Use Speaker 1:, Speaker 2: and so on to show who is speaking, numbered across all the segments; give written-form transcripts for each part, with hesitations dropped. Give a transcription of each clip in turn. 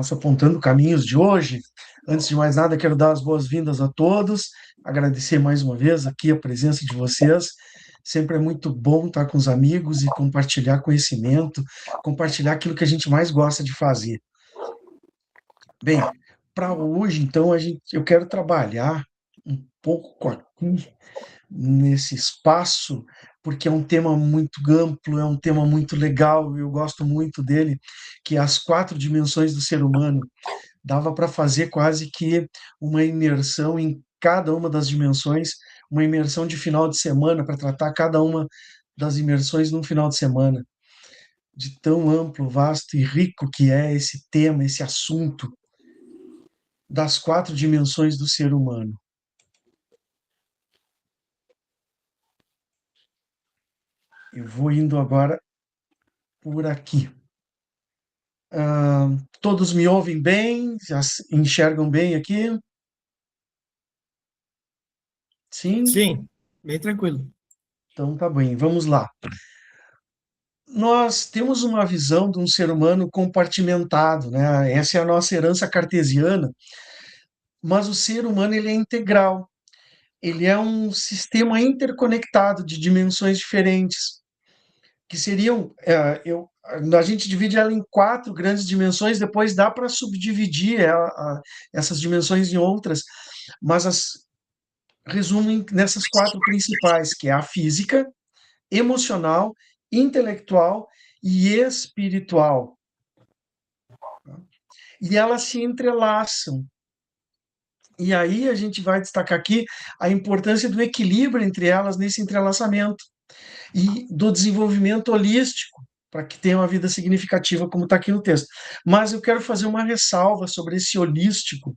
Speaker 1: nosso Apontando Caminhos de hoje. Antes de mais nada, quero dar as boas-vindas a todos, agradecer mais uma vez aqui a presença de vocês. Sempre é muito bom estar com os amigos e compartilhar conhecimento, compartilhar aquilo que a gente mais gosta de fazer. Bem, para hoje, então, eu quero trabalhar um pouco aqui nesse espaço, porque é um tema muito amplo, é um tema muito legal, eu gosto muito dele, que é as quatro dimensões do ser humano. Dava para fazer quase que uma imersão em cada uma das dimensões, uma imersão de final de semana para tratar cada uma das imersões num final de semana, de tão amplo, vasto e rico que é esse tema, esse assunto das quatro dimensões do ser humano. Eu vou indo agora por aqui. Ah, todos me ouvem bem? Já enxergam bem aqui? Sim?
Speaker 2: Sim, bem tranquilo.
Speaker 1: Então tá bem, vamos lá. Nós temos uma visão de um ser humano compartimentado, né? Essa é a nossa herança cartesiana, mas o ser humano ele é integral. Ele é um sistema interconectado de dimensões diferentes, que seriam, a gente divide ela em quatro grandes dimensões, depois dá para subdividir essas dimensões em outras, mas resumem nessas quatro principais, que é a física, emocional, intelectual e espiritual. E elas se entrelaçam. E aí a gente vai destacar aqui a importância do equilíbrio entre elas nesse entrelaçamento e do desenvolvimento holístico para que tenha uma vida significativa, como está aqui no texto. Mas eu quero fazer uma ressalva sobre esse holístico,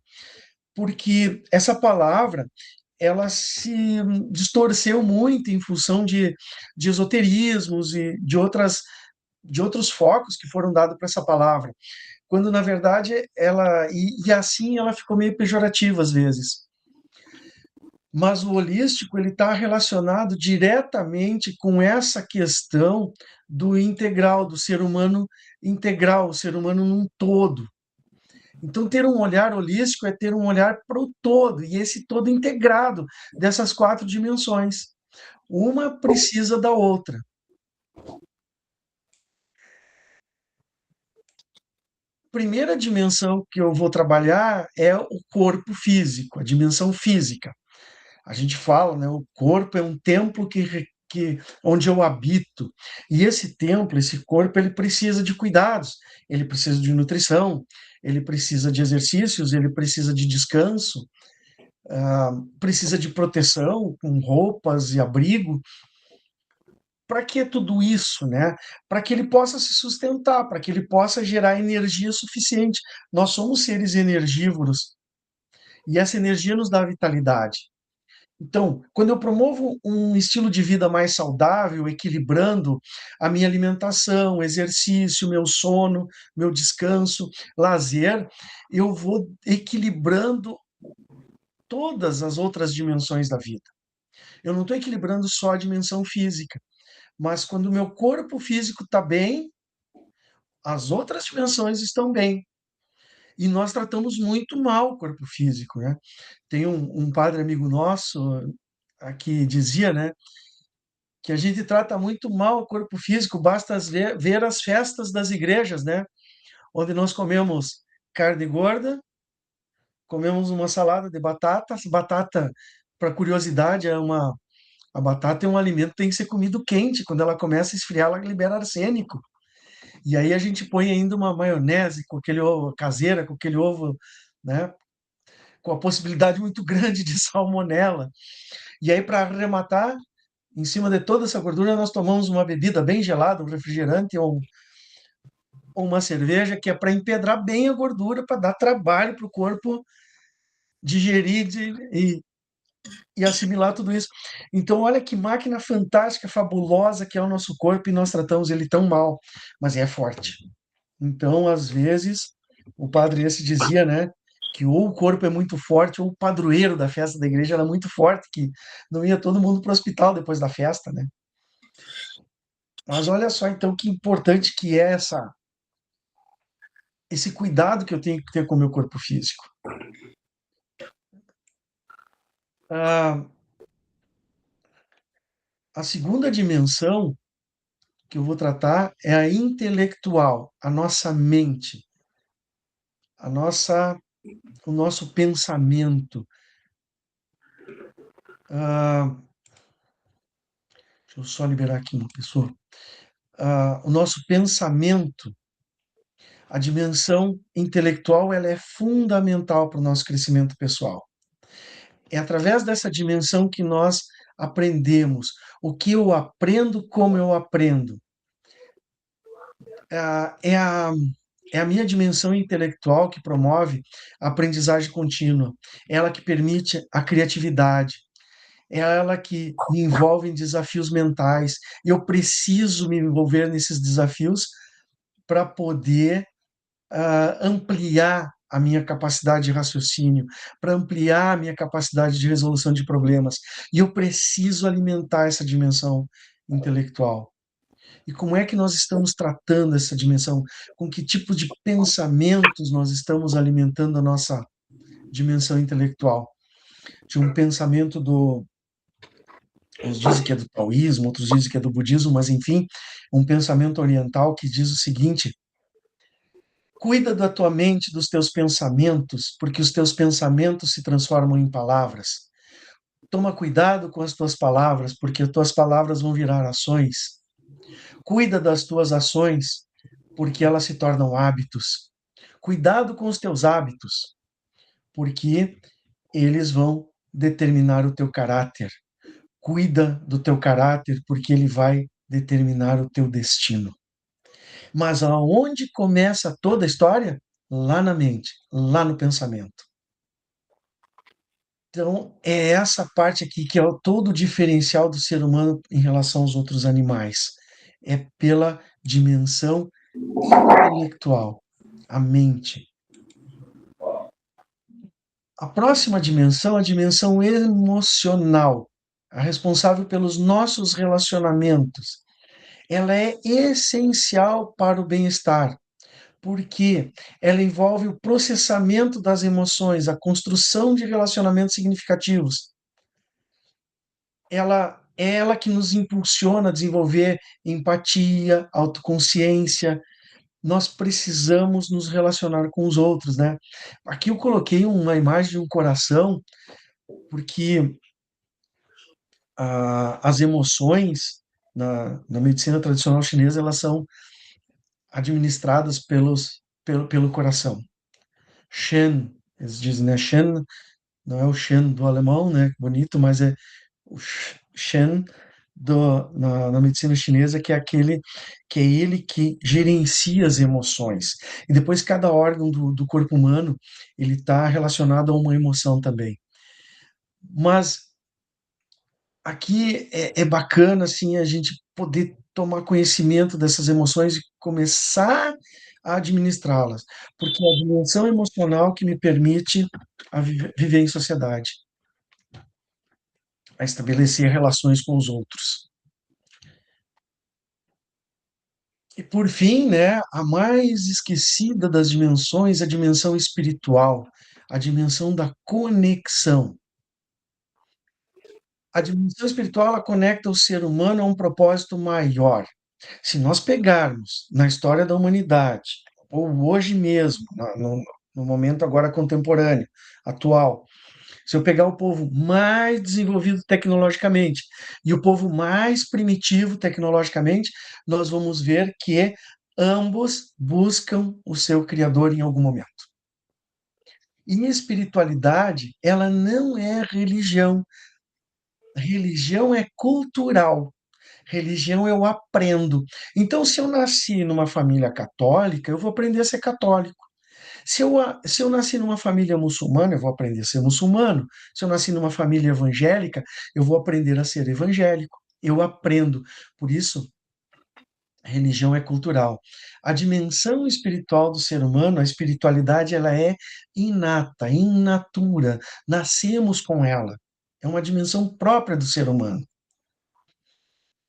Speaker 1: porque essa palavra ela se distorceu muito em função de esoterismos e de outros focos que foram dados para essa palavra, quando na verdade e assim ela ficou meio pejorativa às vezes. Mas o holístico ele está relacionado diretamente com essa questão do integral, do ser humano integral, o ser humano num todo. Então, ter um olhar holístico é ter um olhar para o todo, e esse todo integrado dessas quatro dimensões. Uma precisa da outra. Primeira dimensão que eu vou trabalhar é o corpo físico, a dimensão física. A gente fala, né, o corpo é um templo onde eu habito. E esse templo, esse corpo, ele precisa de cuidados, ele precisa de nutrição, ele precisa de exercícios, ele precisa de descanso, precisa de proteção com roupas e abrigo. Para que tudo isso, né? Para que ele possa se sustentar, para que ele possa gerar energia suficiente. Nós somos seres energívoros e essa energia nos dá vitalidade. Então, quando eu promovo um estilo de vida mais saudável, equilibrando a minha alimentação, exercício, meu sono, meu descanso, lazer, eu vou equilibrando todas as outras dimensões da vida. Eu não estou equilibrando só a dimensão física, mas quando o meu corpo físico está bem, as outras dimensões estão bem. E nós tratamos muito mal o corpo físico, né? Tem um padre amigo nosso que dizia, né, que a gente trata muito mal o corpo físico, basta ver as festas das igrejas, né? Onde nós comemos carne gorda, comemos uma salada de batata. Batata, para curiosidade, a batata é um alimento que tem que ser comido quente. Quando ela começa a esfriar, ela libera arsênico. E aí a gente põe ainda uma maionese com aquele ovo caseira, com aquele ovo, né? Com a possibilidade muito grande de salmonela. E aí, para arrematar, em cima de toda essa gordura, nós tomamos uma bebida bem gelada, um refrigerante ou uma cerveja, que é para empedrar bem a gordura, para dar trabalho para o corpo digerir e assimilar tudo isso. Então, olha que máquina fantástica, fabulosa que é o nosso corpo e nós tratamos ele tão mal, mas é forte. Então, às vezes, o padre esse dizia, né, que ou o corpo é muito forte ou o padroeiro da festa da igreja era muito forte, que não ia todo mundo para o hospital depois da festa, né? Mas olha só, então, que importante que é esse cuidado que eu tenho que ter com o meu corpo físico. Ah, a segunda dimensão que eu vou tratar é a intelectual, a nossa mente, a nossa, o nosso pensamento. Ah, deixa eu só liberar aqui uma pessoa. O nosso pensamento, a dimensão intelectual, ela é fundamental para o nosso crescimento pessoal. É através dessa dimensão que nós aprendemos. O que eu aprendo, como eu aprendo. Ah, É a, é a minha dimensão intelectual que promove a aprendizagem contínua. Ela que permite a criatividade. É ela que me envolve em desafios mentais. Eu preciso me envolver nesses desafios para poder ampliar a minha capacidade de raciocínio, para ampliar a minha capacidade de resolução de problemas. E eu preciso alimentar essa dimensão intelectual. E como é que nós estamos tratando essa dimensão? Com que tipo de pensamentos nós estamos alimentando a nossa dimensão intelectual? De um pensamento do. Uns dizem que é do taoísmo, outros dizem que é do budismo, mas enfim, um pensamento oriental que diz o seguinte: cuida da tua mente, dos teus pensamentos, porque os teus pensamentos se transformam em palavras. Toma cuidado com as tuas palavras, porque as tuas palavras vão virar ações. Cuida das tuas ações, porque elas se tornam hábitos. Cuidado com os teus hábitos, porque eles vão determinar o teu caráter. Cuida do teu caráter, porque ele vai determinar o teu destino. Mas aonde começa toda a história? Lá na mente, lá no pensamento. Então, é essa parte aqui que é todo o diferencial do ser humano em relação aos outros animais. É pela dimensão intelectual, a mente. A próxima dimensão é a dimensão emocional, a responsável pelos nossos relacionamentos. Ela é essencial para o bem-estar, porque ela envolve o processamento das emoções, a construção de relacionamentos significativos. Ela é ela que nos impulsiona a desenvolver empatia, autoconsciência. Nós precisamos nos relacionar com os outros, né? Aqui eu coloquei uma imagem de um coração, porque as emoções na medicina tradicional chinesa elas são administradas pelo coração. Shen, eles dizem, né? Shen não é o Shen do alemão, né? Bonito, mas é o Shen na medicina chinesa, que é aquele que é ele que gerencia as emoções. E depois cada órgão do corpo humano ele está relacionado a uma emoção também. Mas aqui é bacana assim a gente poder tomar conhecimento dessas emoções e começar a administrá-las, porque é a dimensão emocional que me permite viver em sociedade, a estabelecer relações com os outros. E por fim, né, a mais esquecida das dimensões é a dimensão espiritual, a dimensão da conexão. A dimensão espiritual ela conecta o ser humano a um propósito maior. Se nós pegarmos na história da humanidade, ou hoje mesmo, no momento agora contemporâneo, atual, se eu pegar o povo mais desenvolvido tecnologicamente e o povo mais primitivo tecnologicamente, nós vamos ver que ambos buscam o seu Criador em algum momento. E espiritualidade, ela não é religião. Religião é cultural. Religião eu aprendo. Então, se eu nasci numa família católica, eu vou aprender a ser católico. Se eu nasci numa família muçulmana, eu vou aprender a ser muçulmano. Se eu nasci numa família evangélica, eu vou aprender a ser evangélico. Eu aprendo. Por isso, a religião é cultural. A dimensão espiritual do ser humano, a espiritualidade, ela é inata, in natura. Nascemos com ela. É uma dimensão própria do ser humano.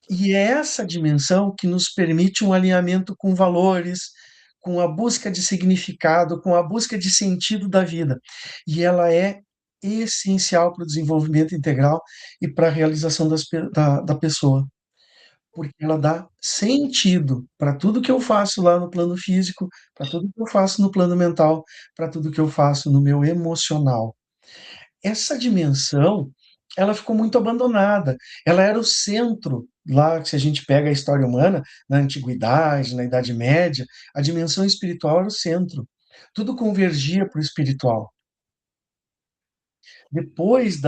Speaker 1: E é essa dimensão que nos permite um alinhamento com valores, com a busca de significado, com a busca de sentido da vida. E ela é essencial para o desenvolvimento integral e para a realização da pessoa, porque ela dá sentido para tudo que eu faço lá no plano físico, para tudo que eu faço no plano mental, para tudo que eu faço no meu emocional. Essa dimensão, ela ficou muito abandonada. Ela era o centro, lá, se a gente pega a história humana, na antiguidade, na Idade Média, a dimensão espiritual era o centro. Tudo convergia para o espiritual. Depois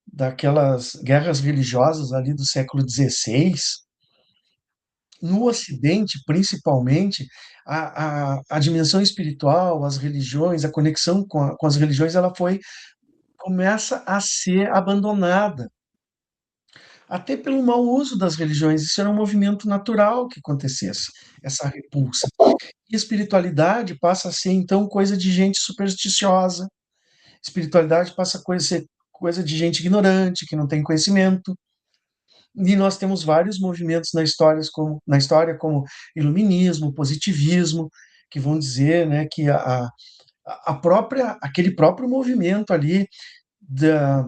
Speaker 1: daquelas guerras religiosas ali do século XVI, no Ocidente, principalmente, a dimensão espiritual, as religiões, a conexão com as religiões, ela começa a ser abandonada, até pelo mau uso das religiões. Isso era um movimento natural que acontecesse, essa repulsa. E espiritualidade passa a ser, então, coisa de gente supersticiosa, espiritualidade passa a ser coisa de gente ignorante, que não tem conhecimento. E nós temos vários movimentos na história, como iluminismo, positivismo, que vão dizer, né, que aquele próprio movimento ali da,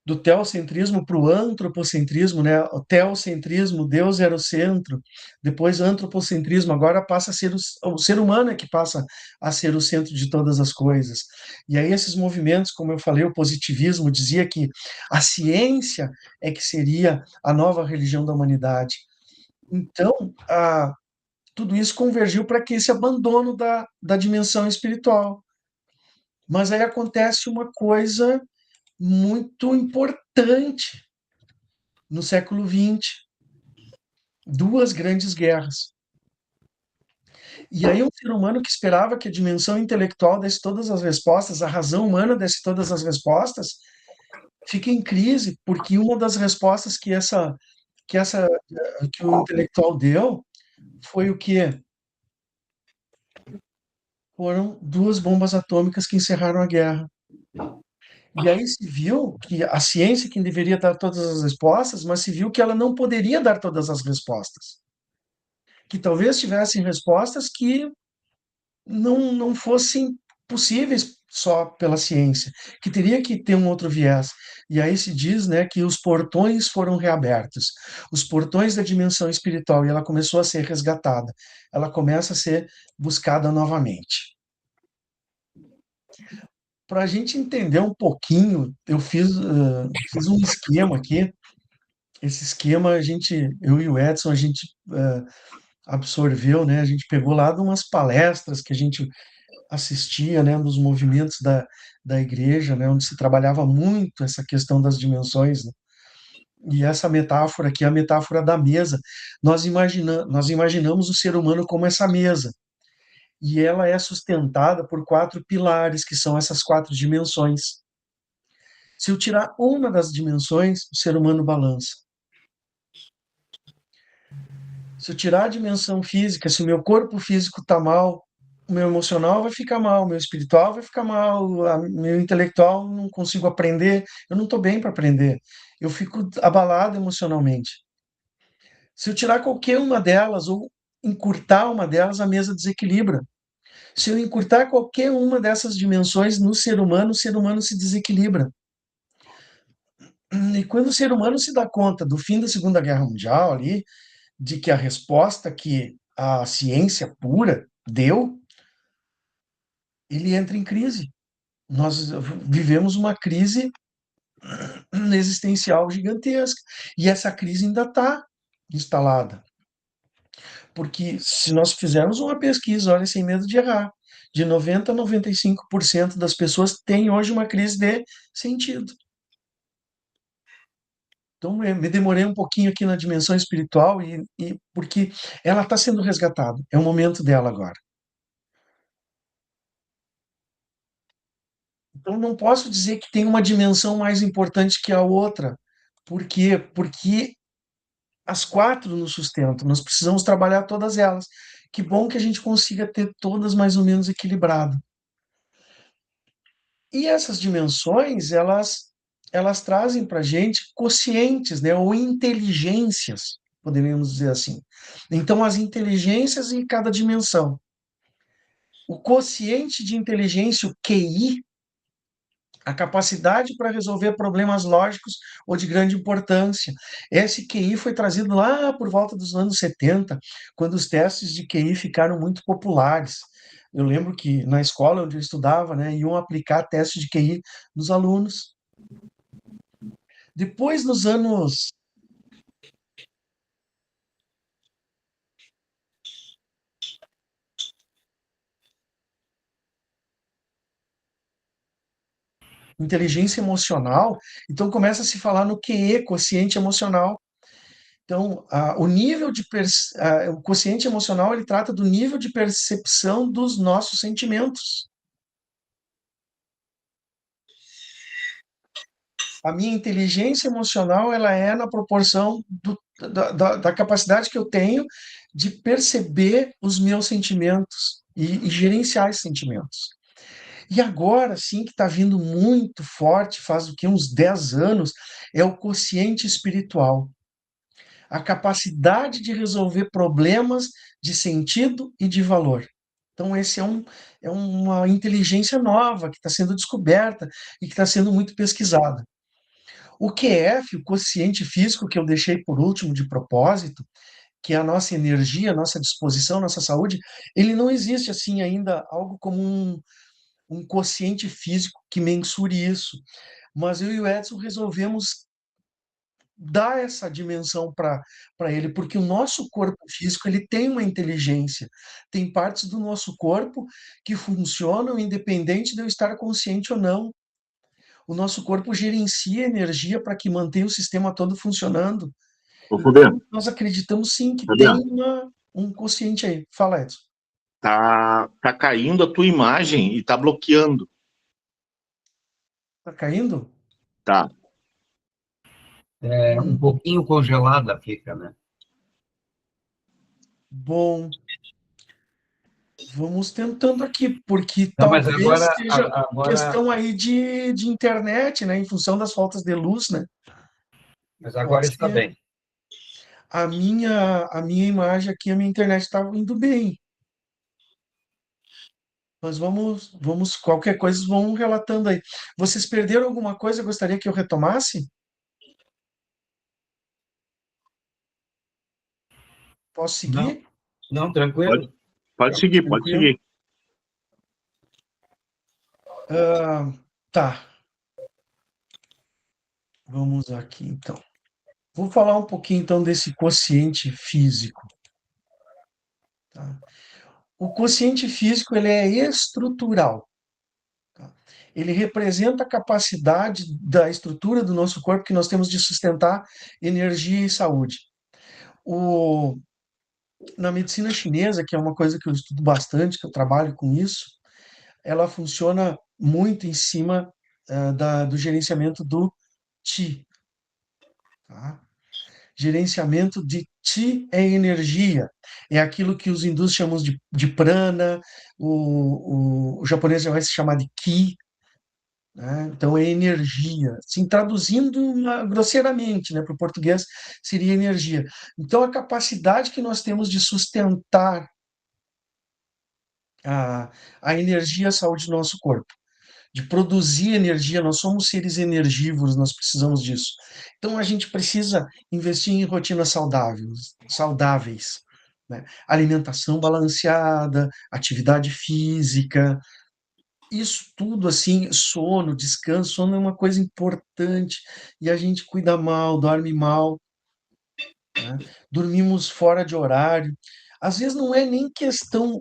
Speaker 1: do teocentrismo para o antropocentrismo, né? O teocentrismo, Deus era o centro, depois antropocentrismo, agora passa a ser o ser humano é que passa a ser o centro de todas as coisas. E aí esses movimentos, como eu falei, o positivismo dizia que a ciência é que seria a nova religião da humanidade. Então, tudo isso convergiu para que esse abandono da dimensão espiritual. Mas aí acontece uma coisa muito importante no século XX, duas grandes guerras. E aí um ser humano que esperava que a dimensão intelectual desse todas as respostas, a razão humana desse todas as respostas, fica em crise, porque uma das respostas que o intelectual deu foi o quê? Foram duas bombas atômicas que encerraram a guerra. E aí se viu que a ciência que deveria dar todas as respostas, mas se viu que ela não poderia dar todas as respostas. Que talvez tivessem respostas que não fossem possíveis só pela ciência, que teria que ter um outro viés. E aí se diz, né, que os portões foram reabertos, os portões da dimensão espiritual, e ela começou a ser resgatada, ela começa a ser buscada novamente. Para a gente entender um pouquinho, eu fiz um esquema aqui. Esse esquema, eu e o Edson, a gente absorveu, né? A gente pegou lá de umas palestras que a gente assistia, né, nos movimentos da igreja, né, onde se trabalhava muito essa questão das dimensões, né? E essa metáfora aqui é a metáfora da mesa. Nós imaginamos o ser humano como essa mesa, e ela é sustentada por quatro pilares, que são essas quatro dimensões. Se eu tirar uma das dimensões, o ser humano balança. Se eu tirar a dimensão física, se o meu corpo físico está mal, o meu emocional vai ficar mal, o meu espiritual vai ficar mal, o meu intelectual não consigo aprender, eu não estou bem para aprender. Eu fico abalado emocionalmente. Se eu tirar qualquer uma delas ou encurtar uma delas, a mesa desequilibra. Se eu encurtar qualquer uma dessas dimensões no ser humano, o ser humano se desequilibra. E quando o ser humano se dá conta do fim da Segunda Guerra Mundial ali, de que a resposta que a ciência pura deu, ele entra em crise. Nós vivemos uma crise existencial gigantesca. E essa crise ainda está instalada. Porque se nós fizermos uma pesquisa, olha, sem medo de errar, de 90 a 95% das pessoas têm hoje uma crise de sentido. Então, eu me demorei um pouquinho aqui na dimensão espiritual porque ela está sendo resgatada. É o momento dela agora. Então, não posso dizer que tem uma dimensão mais importante que a outra. Por quê? Porque as quatro nos sustentam. Nós precisamos trabalhar todas elas. Que bom que a gente consiga ter todas mais ou menos equilibrado. E essas dimensões, elas trazem para a gente quocientes, né, ou inteligências. poderíamos dizer assim. Então, as inteligências em cada dimensão. O quociente de inteligência, o QI, a capacidade para resolver problemas lógicos ou de grande importância. Esse QI foi trazido lá por volta dos anos 70, quando os testes de QI ficaram muito populares. Eu lembro que na escola onde eu estudava, né, iam aplicar testes de QI nos alunos. Depois, nos anos inteligência emocional, então começa a se falar no QE, quociente emocional. Então, o quociente emocional ele trata do nível de percepção dos nossos sentimentos. A minha inteligência emocional ela é na proporção da capacidade que eu tenho de perceber os meus sentimentos e gerenciar esses sentimentos. E agora, sim, que está vindo muito forte, faz o que, uns 10 anos, é o quociente espiritual. A capacidade de resolver problemas de sentido e de valor. Então, é uma inteligência nova que está sendo descoberta e que está sendo muito pesquisada. O QF, o quociente físico, que eu deixei por último de propósito, que é a nossa energia, a nossa disposição, nossa saúde, ele não existe assim ainda algo como um quociente físico que mensure isso. Mas eu e o Edson resolvemos dar essa dimensão para ele, porque o nosso corpo físico ele tem uma inteligência, tem partes do nosso corpo que funcionam independente de eu estar consciente ou não. O nosso corpo gerencia energia para que mantenha o sistema todo funcionando.
Speaker 2: Ô,
Speaker 1: Então,
Speaker 2: Fabiano,
Speaker 1: nós acreditamos sim que tem
Speaker 2: Fabiano,
Speaker 1: um consciente aí. Fala, Edson.
Speaker 2: tá caindo a tua imagem e tá bloqueando.
Speaker 1: Tá caindo?
Speaker 2: Tá.
Speaker 3: Um
Speaker 1: Hum,
Speaker 3: pouquinho congelada fica, né?
Speaker 1: bom, vamos tentando aqui, porque
Speaker 3: Não, mas
Speaker 1: talvez
Speaker 3: agora,
Speaker 1: seja
Speaker 3: agora,
Speaker 1: questão aí de internet, né? Em função das faltas de luz, né?
Speaker 3: mas
Speaker 1: Pode
Speaker 3: agora está
Speaker 1: ser.
Speaker 3: bem.
Speaker 1: A minha imagem aqui, a minha internet estava indo bem. Mas qualquer coisa, vão relatando aí. Vocês perderam alguma coisa? Gostaria que eu retomasse? Posso
Speaker 3: Não,
Speaker 1: seguir?
Speaker 3: não,
Speaker 2: Pode,
Speaker 3: tranquilo.
Speaker 2: pode seguir, pode
Speaker 1: Tranquilo?
Speaker 2: seguir.
Speaker 1: Ah, tá, vamos aqui então. Vou falar um pouquinho então desse quociente físico. Tá? O quociente físico ele é estrutural. Tá? Ele representa a capacidade da estrutura do nosso corpo que nós temos de sustentar energia e saúde. O, na medicina chinesa, que é uma coisa que eu estudo bastante, que eu trabalho com isso, ela funciona muito em cima do gerenciamento do Qi. Tá? Gerenciamento de Qi é energia, é aquilo que os hindus chamam de prana, o japonês já vai se chamar de Ki, né? Então é energia, assim, traduzindo grosseiramente, né, para o português seria energia. Então a capacidade que nós temos de sustentar a, a energia e a saúde do nosso corpo, de produzir energia, nós somos seres energívoros, nós precisamos disso. Então a gente precisa investir em rotinas saudáveis, né? Alimentação balanceada, atividade física, isso tudo assim, sono, descanso, sono é uma coisa importante e a gente cuida mal, dorme mal, né? Dormimos fora de horário. Às vezes não é nem questão,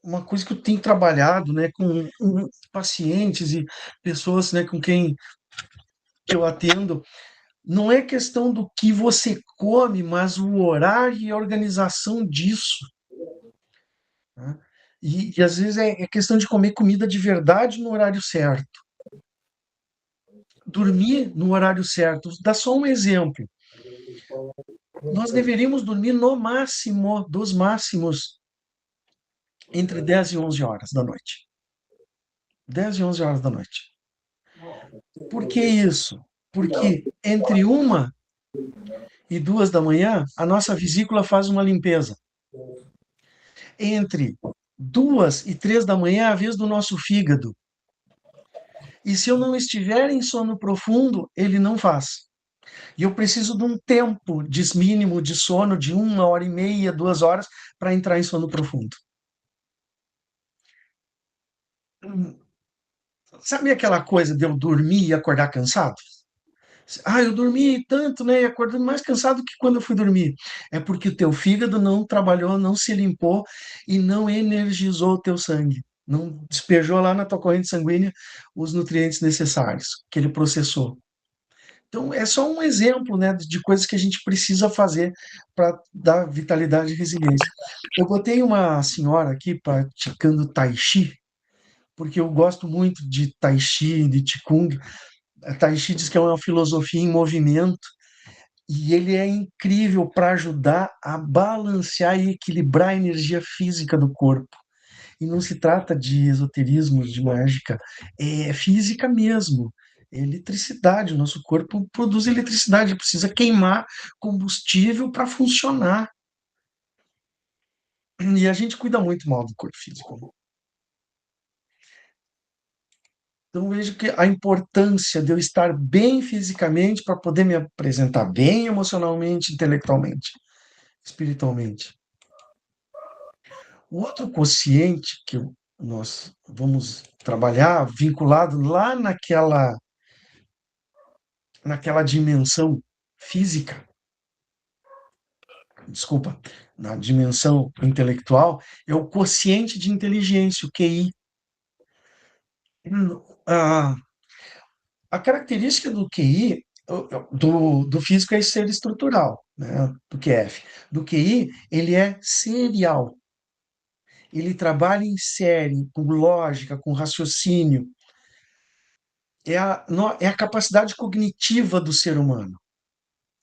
Speaker 1: uma coisa que eu tenho trabalhado, né, com pacientes e pessoas, né, com quem que eu atendo, não é questão do que você come, mas o horário e a organização disso, né? E às vezes é questão de comer comida de verdade no horário certo, dormir no horário certo. Dá só um exemplo. Nós deveríamos dormir no máximo, dos máximos, entre 10 e 11 horas da noite. 10 e 11 horas da noite. Por que isso? Porque entre 1 e 2 da manhã, a nossa vesícula faz uma limpeza. Entre 2 e 3 da manhã é a vez do nosso fígado. E se eu não estiver em sono profundo, ele não faz. E eu preciso de um tempo mínimo de sono de 1 hora e meia, 2 horas, para entrar em sono profundo. Sabe aquela coisa de eu dormir e acordar cansado? Ah, eu dormi tanto, né? E acordei mais cansado que quando eu fui dormir. É porque o teu fígado não trabalhou, não se limpou e não energizou o teu sangue. Não despejou lá na tua corrente sanguínea os nutrientes necessários que ele processou. Então, é só um exemplo, né, de coisas que a gente precisa fazer para dar vitalidade e resiliência. Eu botei uma senhora aqui praticando Tai Chi, porque eu gosto muito de Tai Chi, de Qigong. A Tai Chi diz que é uma filosofia em movimento e ele é incrível para ajudar a balancear e equilibrar a energia física do corpo. E não se trata de esoterismo, de mágica, é física mesmo. É eletricidade, o nosso corpo produz eletricidade, precisa queimar combustível para funcionar. E a gente cuida muito mal do corpo físico. Então vejo que a importância de eu estar bem fisicamente para poder me apresentar bem emocionalmente, intelectualmente, espiritualmente. O outro quociente que nós vamos trabalhar, vinculado lá naquela dimensão física, desculpa, na dimensão intelectual, é o quociente de inteligência, o QI. A, a característica do QI, do físico, é ser estrutural, né? Do QF. Do QI, ele é serial. Ele trabalha em série, com lógica, com raciocínio. É a capacidade cognitiva do ser humano.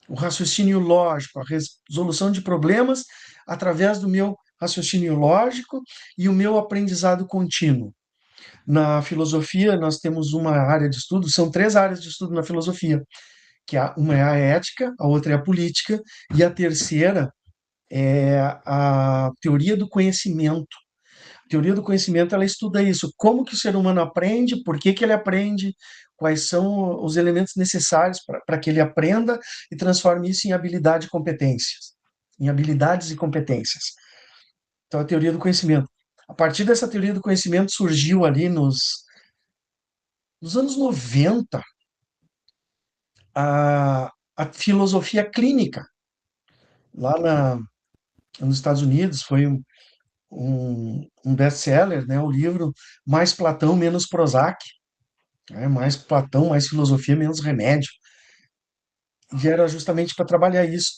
Speaker 1: O raciocínio lógico, a resolução de problemas através do meu raciocínio lógico e o meu aprendizado contínuo. Na filosofia, nós temos uma área de estudo, são 3 áreas de estudo na filosofia, uma é a ética, a outra é a política, e a terceira é a teoria do conhecimento. A teoria do conhecimento, ela estuda isso, como que o ser humano aprende, por que que ele aprende, quais são os elementos necessários para que ele aprenda e transforme isso em habilidade e competências, em habilidades e competências. Então, a teoria do conhecimento. A partir dessa teoria do conhecimento surgiu ali nos anos 90 a filosofia clínica. Lá nos Estados Unidos foi um best-seller, né? O livro Mais Platão, Menos Prozac. Mais Platão, mais filosofia, menos remédio. E era justamente para trabalhar isso,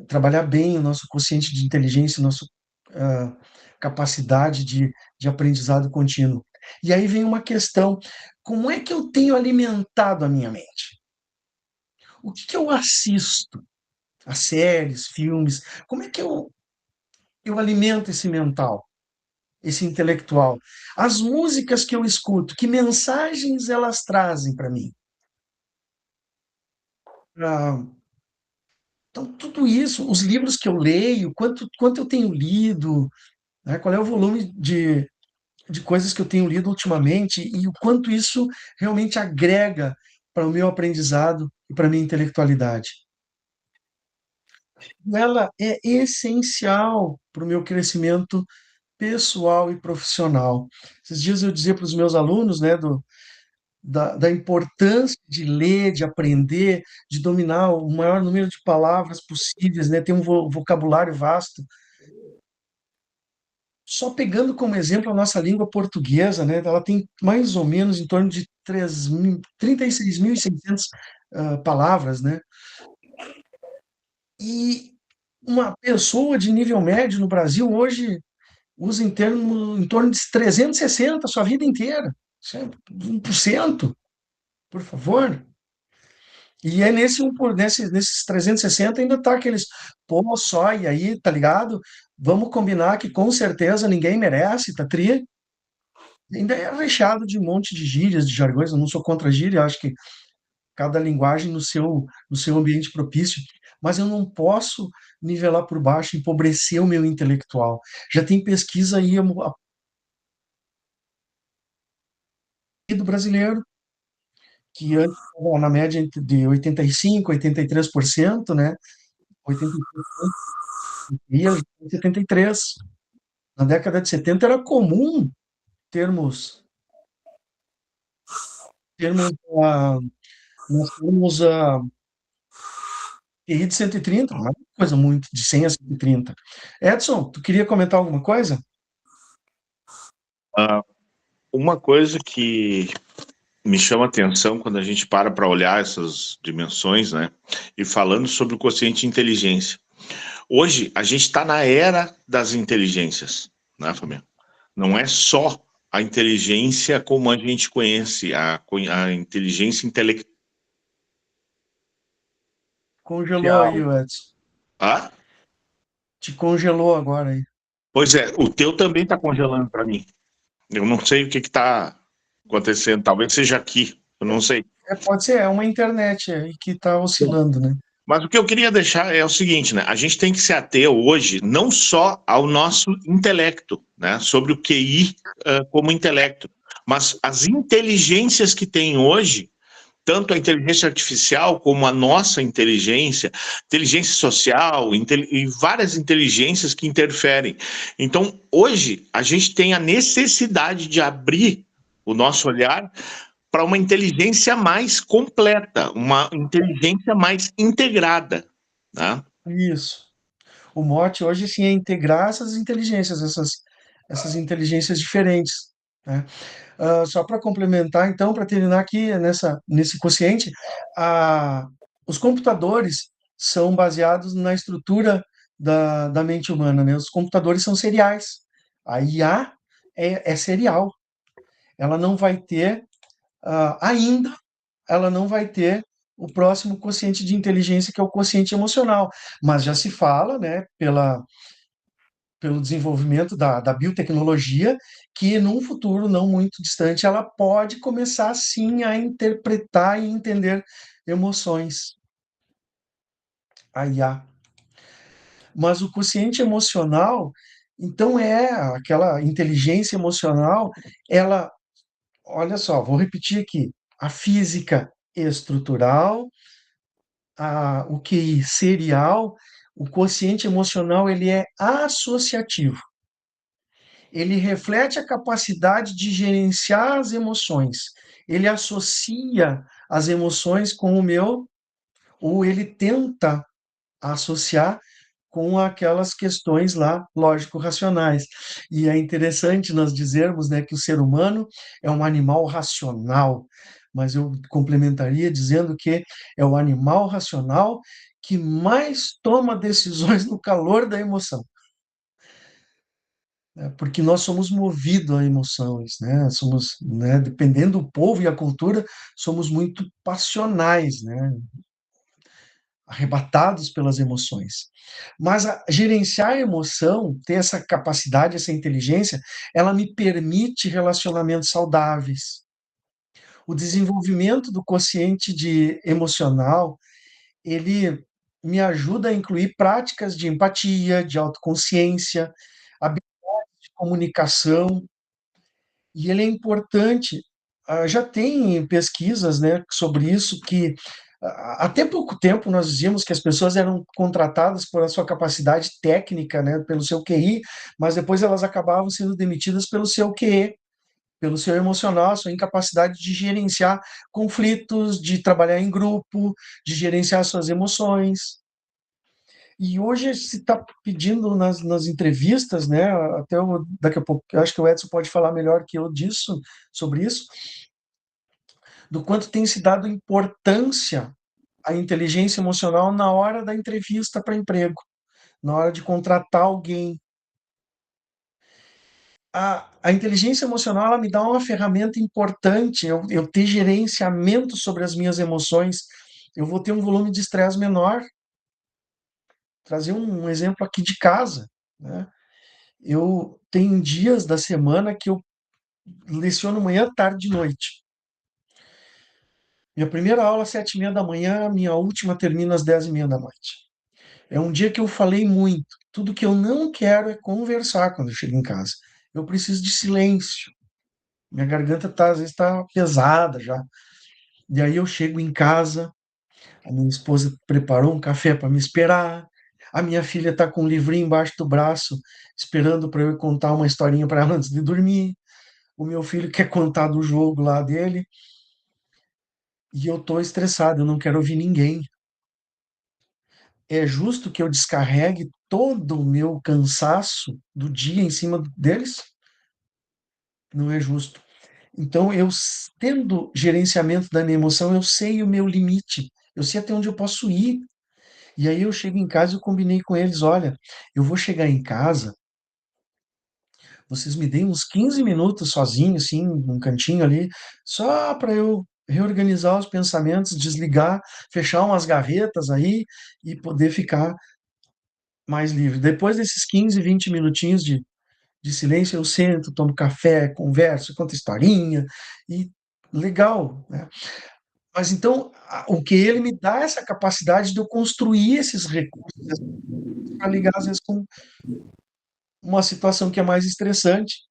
Speaker 1: trabalhar bem o nosso quociente de inteligência, nossa capacidade de aprendizado contínuo. E aí vem uma questão: como é que eu tenho alimentado a minha mente? O que que eu assisto? As séries, filmes, como é que eu alimento esse mental, esse intelectual? As músicas que eu escuto, que mensagens elas trazem para mim? Ah, então, tudo isso, os livros que eu leio, quanto eu tenho lido, né? Qual é o volume de coisas que eu tenho lido ultimamente e o quanto isso realmente agrega para o meu aprendizado e para a minha intelectualidade. Ela é essencial para o meu crescimento pessoal e profissional. Esses dias eu dizia para os meus alunos, né, da importância de ler, de aprender, de dominar o maior número de palavras possíveis, né, ter um vocabulário vasto. Só pegando como exemplo a nossa língua portuguesa, né, ela tem mais ou menos em torno de 36.600 palavras, né? E uma pessoa de nível médio no Brasil hoje usa em torno de 360 sua vida inteira. Isso é 1%, por favor. E é nesses 360 ainda tá aqueles, pô, só, e aí, tá ligado? Vamos combinar que com certeza ninguém merece, tá tri? Ainda é recheado de um monte de gírias, de jargões. Eu não sou contra gíria, acho que cada linguagem no seu ambiente propício, mas eu não posso nivelar por baixo, empobrecer o meu intelectual. Já tem pesquisa aí do brasileiro, que antes estava na média de 85%, 83%, né? 83% e 73%. Na década de 70 era comum termos, termos, ah, nós temos a TI de 130, não é uma coisa muito de 100 a 130. Edson, tu queria comentar alguma coisa?
Speaker 2: Ah, uma coisa que me chama a atenção quando a gente para olhar essas dimensões, né? E falando sobre o quociente de inteligência. Hoje, a gente está na era das inteligências, né, Fabiano? Não é só a inteligência como a gente conhece, a inteligência intelectual.
Speaker 1: Congelou aí, o Edson.
Speaker 2: Ah,
Speaker 1: Te congelou agora aí.
Speaker 2: pois é, o teu também está congelando para mim. Eu não sei o que está acontecendo. Talvez seja aqui, eu não sei.
Speaker 1: Pode ser, é uma internet aí que está oscilando, né?
Speaker 2: Mas o que eu queria deixar é o seguinte, né? A gente tem que se ater hoje não só ao nosso intelecto, né? Sobre o QI como intelecto, mas as inteligências que tem hoje, tanto a inteligência artificial como a nossa inteligência, inteligência social e várias inteligências que interferem. Então, hoje, a gente tem a necessidade de abrir o nosso olhar para uma inteligência mais completa, uma inteligência mais integrada, né?
Speaker 1: Isso. O mote hoje sim é integrar essas inteligências, essas inteligências diferentes, né? Só para complementar, então, para terminar aqui nesse quociente, a, os computadores são baseados na estrutura da mente humana, né? Os computadores são seriais. A IA é serial. Ela não vai ter, ainda, ela não vai ter o próximo quociente de inteligência, que é o quociente emocional. Mas já se fala, né, pelo desenvolvimento da biotecnologia, que num futuro não muito distante ela pode começar sim a interpretar e entender emoções, a IA. Mas o quociente emocional, então é aquela inteligência emocional, ela, olha só, vou repetir aqui, a física estrutural, o QI serial, o quociente emocional ele é associativo. Ele reflete a capacidade de gerenciar as emoções. Ele associa as emoções com o meu, ou ele tenta associar com aquelas questões lá lógico-racionais. E é interessante nós dizermos, né, que o ser humano é um animal racional, mas eu complementaria dizendo que é o animal racional que mais toma decisões no calor da emoção, né? Porque nós somos movidos a emoções, né? Somos, né, dependendo do povo e a cultura, somos muito passionais, né? Arrebatados pelas emoções. Mas gerenciar a emoção, ter essa capacidade, essa inteligência, ela me permite relacionamentos saudáveis. O desenvolvimento do quociente de emocional, ele me ajuda a incluir práticas de empatia, de autoconsciência, habilidade de comunicação, e ele é importante. Já tem pesquisas, né, sobre isso, que até pouco tempo nós dizíamos que as pessoas eram contratadas por a sua capacidade técnica, né, pelo seu QI, mas depois elas acabavam sendo demitidas pelo seu QE, pelo seu emocional, sua incapacidade de gerenciar conflitos, de trabalhar em grupo, de gerenciar suas emoções. E hoje se está pedindo nas entrevistas, né? Até daqui a pouco, eu acho que o Edson pode falar melhor que eu disso, sobre isso, do quanto tem se dado importância à inteligência emocional na hora da entrevista para emprego, na hora de contratar alguém. A inteligência emocional ela me dá uma ferramenta importante, eu ter gerenciamento sobre as minhas emoções, eu vou ter um volume de estresse menor. Trazer um exemplo aqui de casa, né? Eu tenho dias da semana que eu leciono manhã, tarde e noite. Minha primeira aula às 7h30 da manhã, a minha última termina às 10h30 da noite. É um dia que eu falei muito. Tudo que eu não quero é conversar quando eu chego em casa. Eu preciso de silêncio. Minha garganta tá, às vezes está pesada já. E aí eu chego em casa, a minha esposa preparou um café para me esperar. A minha filha está com um livrinho embaixo do braço, esperando para eu contar uma historinha para ela antes de dormir. O meu filho quer contar do jogo lá dele. E eu estou estressado, eu não quero ouvir ninguém. É justo que eu descarregue todo o meu cansaço do dia em cima deles? Não é justo. Então, tendo gerenciamento da minha emoção, eu sei o meu limite, eu sei até onde eu posso ir. E aí eu chego em casa e eu combinei com eles, olha, eu vou chegar em casa, vocês me deem uns 15 minutos sozinho, assim, num cantinho ali, só para eu reorganizar os pensamentos, desligar, fechar umas gavetas aí e poder ficar mais livre. Depois desses 15, 20 minutinhos de silêncio, eu sento, tomo café, converso, conto historinha e legal, né? Mas então, o que ele me dá é essa capacidade de eu construir esses recursos para ligar, às vezes, com uma situação que é mais estressante,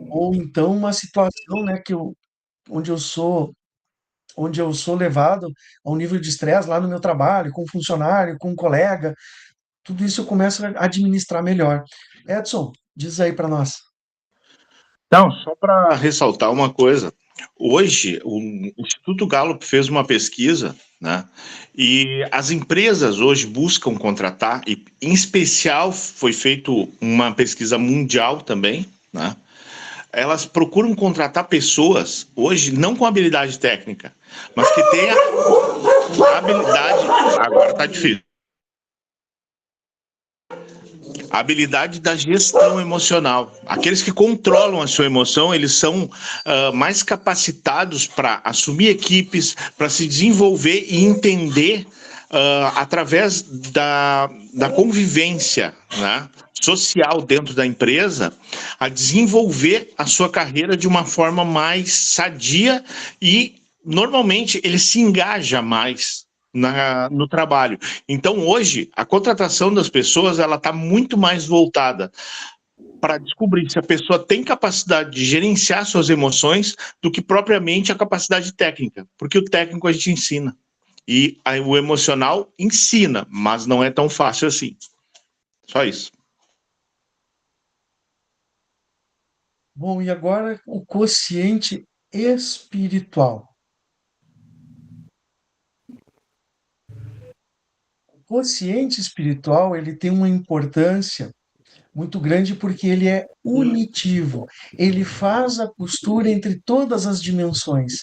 Speaker 1: ou então uma situação, né, onde eu sou, onde eu sou levado a um nível de estresse lá no meu trabalho, com um funcionário, com um colega, tudo isso eu começo a administrar melhor. Edson, diz aí para nós.
Speaker 2: Então, só para ressaltar uma coisa, hoje o Instituto Gallup fez uma pesquisa, né? E as empresas hoje buscam contratar, e em especial foi feito uma pesquisa mundial também, né? Elas procuram contratar pessoas hoje não com habilidade técnica, mas que tenha habilidade. Agora tá difícil. A habilidade da gestão emocional. Aqueles que controlam a sua emoção, eles são mais capacitados para assumir equipes, para se desenvolver e entender através da convivência, né, social dentro da empresa, a desenvolver a sua carreira de uma forma mais sadia e, normalmente, ele se engaja mais no trabalho. Então, hoje, a contratação das pessoas ela está muito mais voltada para descobrir se a pessoa tem capacidade de gerenciar suas emoções do que propriamente a capacidade técnica, porque o técnico a gente ensina. E o emocional ensina, mas não é tão fácil assim. Só isso.
Speaker 1: Bom, e agora o quociente espiritual. O quociente espiritual, ele tem uma importância muito grande porque ele é unitivo. Ele faz a costura entre todas as dimensões.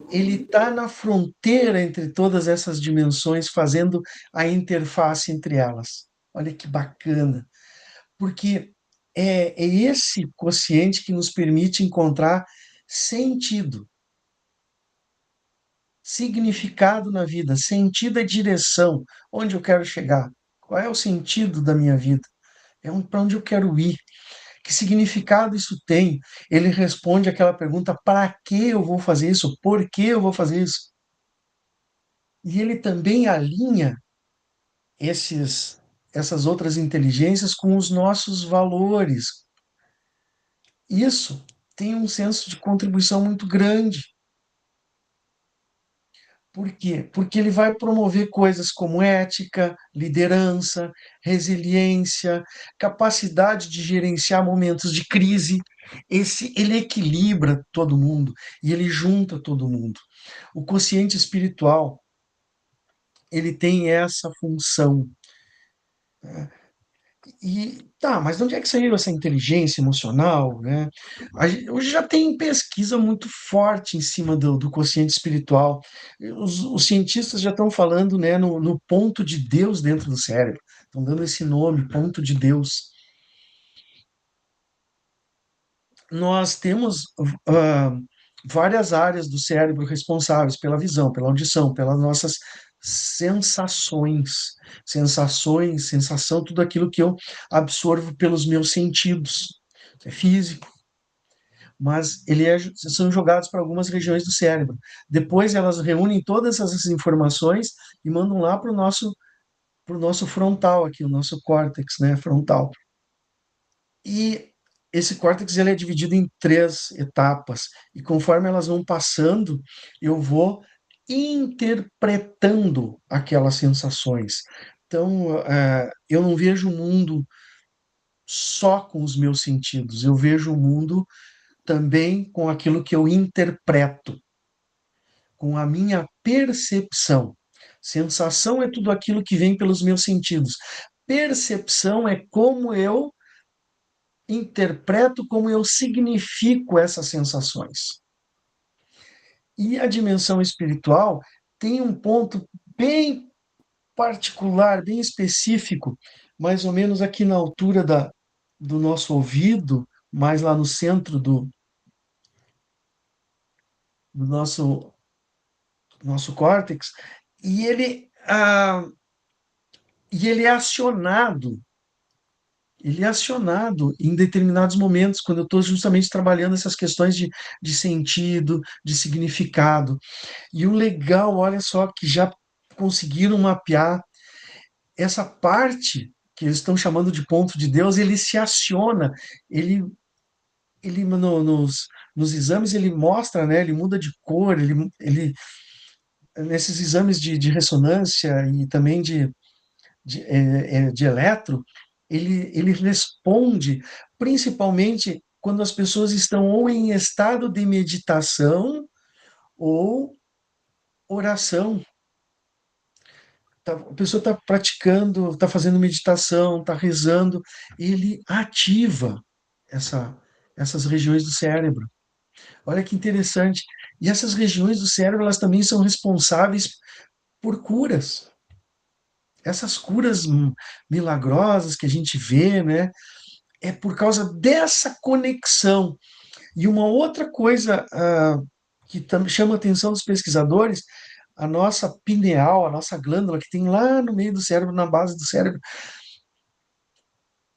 Speaker 1: Ele está na fronteira entre todas essas dimensões, fazendo a interface entre elas. Olha que bacana. Porque é esse quociente que nos permite encontrar sentido, significado na vida. Sentido é direção, onde eu quero chegar, qual é o sentido da minha vida, para onde eu quero ir, que significado isso tem. Ele responde aquela pergunta: para que eu vou fazer isso? Por que eu vou fazer isso? E ele também alinha essas outras inteligências com os nossos valores. Isso tem um senso de contribuição muito grande. Por quê? Porque ele vai promover coisas como ética, liderança, resiliência, capacidade de gerenciar momentos de crise. Ele equilibra todo mundo e ele junta todo mundo. O quociente espiritual, ele tem essa função. E tá, mas de onde é que saiu essa inteligência emocional, né? Hoje já tem pesquisa muito forte em cima do quociente espiritual. Os cientistas já estão falando, né, no ponto de Deus dentro do cérebro. Estão dando esse nome, ponto de Deus. Nós temos ah, várias áreas do cérebro responsáveis pela visão, pela audição, pelas nossas sensações. Sensações, sensação, tudo aquilo que eu absorvo pelos meus sentidos. É físico. mas são jogados para algumas regiões do cérebro. Depois elas reúnem todas essas informações e mandam lá para o nosso frontal aqui, o nosso córtex, né, frontal. E esse córtex ele é dividido em 3 etapas, e conforme elas vão passando, eu vou interpretando aquelas sensações. Então, eu não vejo o mundo só com os meus sentidos, eu vejo o mundo também com aquilo que eu interpreto, com a minha percepção. Sensação é tudo aquilo que vem pelos meus sentidos. Percepção é como eu interpreto, como eu significo essas sensações. E a dimensão espiritual tem um ponto bem particular, bem específico, mais ou menos aqui na altura do nosso ouvido, mais lá no centro do nosso córtex, e ele é acionado. Ele é acionado em determinados momentos, quando eu estou justamente trabalhando essas questões de sentido, de significado. E o legal, olha só, que já conseguiram mapear essa parte que eles estão chamando de ponto de Deus, ele se aciona, ele nos exames ele mostra, né, ele muda de cor, nesses exames de ressonância e também de eletro, ele responde principalmente quando as pessoas estão ou em estado de meditação ou oração. A pessoa está praticando, está fazendo meditação, está rezando, ele ativa essa, essas regiões do cérebro. Olha que interessante. E essas regiões do cérebro, elas também são responsáveis por curas. Essas curas milagrosas que a gente vê, né? É por causa dessa conexão. E uma outra coisa que chama a atenção dos pesquisadores, a nossa pineal, a nossa glândula que tem lá no meio do cérebro, na base do cérebro,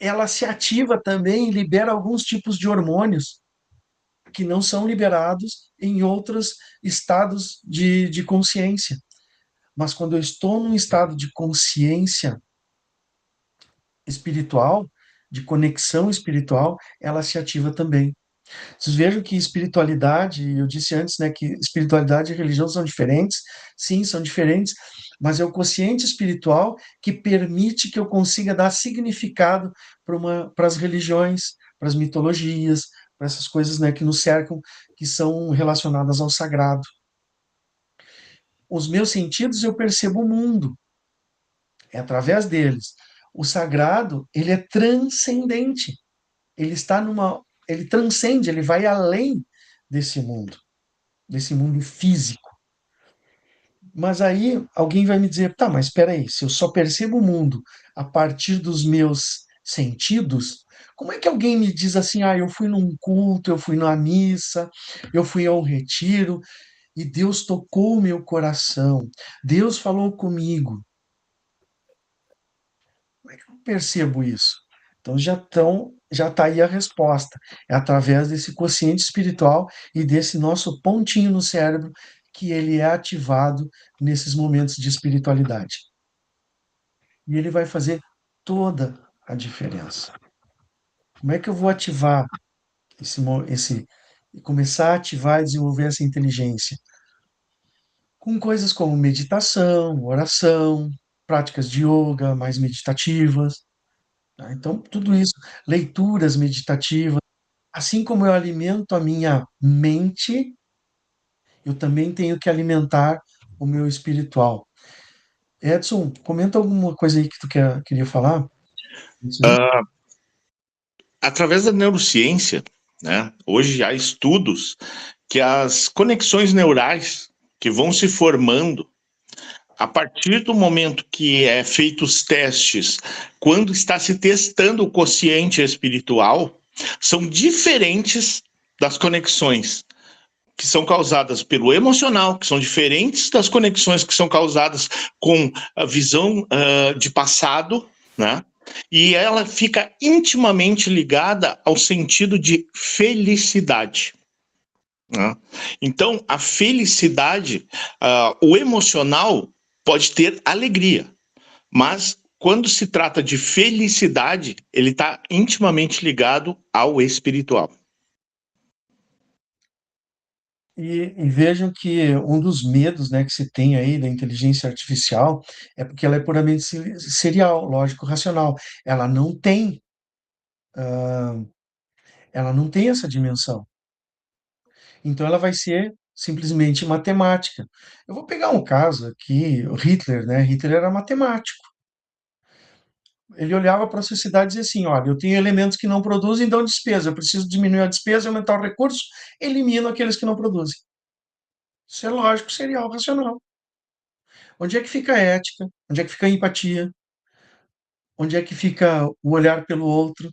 Speaker 1: ela se ativa também e libera alguns tipos de hormônios que não são liberados em outros estados de consciência. Mas quando eu estou num estado de consciência espiritual, de conexão espiritual, ela se ativa também. Vocês vejam que espiritualidade, eu disse antes, né, que espiritualidade e religião são diferentes. Sim, são diferentes, mas é o quociente espiritual que permite que eu consiga dar significado para as religiões, para as mitologias, para essas coisas, né, que nos cercam, que são relacionadas ao sagrado. Os meus sentidos, eu percebo o mundo, é através deles. O sagrado, ele é transcendente. Ele transcende, ele vai além desse mundo físico. Mas aí alguém vai me dizer, tá, mas espera aí, se eu só percebo o mundo a partir dos meus sentidos, como é que alguém me diz assim, eu fui num culto, eu fui numa missa, eu fui a um retiro e Deus tocou o meu coração, Deus falou comigo. Como é que eu percebo isso? Então já está aí a resposta. É através desse quociente espiritual e desse nosso pontinho no cérebro que ele é ativado nesses momentos de espiritualidade. E ele vai fazer toda a diferença. Como é que eu vou ativar e começar a ativar e desenvolver essa inteligência? Com coisas como meditação, oração, práticas de yoga mais meditativas. Tá? Então, tudo isso, leituras meditativas, assim como eu alimento a minha mente, eu também tenho que alimentar o meu espiritual. Edson, comenta alguma coisa aí que tu queria falar? Isso aí?
Speaker 2: Através da neurociência, né, hoje há estudos que as conexões neurais que vão se formando a partir do momento que é feitos os testes, quando está se testando o quociente espiritual, são diferentes das conexões que são causadas pelo emocional, que são diferentes das conexões que são causadas com a visão de passado, né? E ela fica intimamente ligada ao sentido de felicidade, né? Então, a felicidade, o emocional pode ter alegria, mas quando se trata de felicidade, ele está intimamente ligado ao espiritual.
Speaker 1: E vejam que um dos medos, né, que se tem aí da inteligência artificial é porque ela é puramente serial, lógico, racional. Ela não tem, ela não tem essa dimensão. Então ela vai ser simplesmente matemática. Eu vou pegar um caso aqui, o Hitler, né? Hitler era matemático. Ele olhava para a sociedade e dizia assim: olha, eu tenho elementos que não produzem, dão despesa. Eu preciso diminuir a despesa, aumentar o recurso, elimino aqueles que não produzem. Isso é lógico, serial, racional. Onde é que fica a ética? Onde é que fica a empatia? Onde é que fica o olhar pelo outro?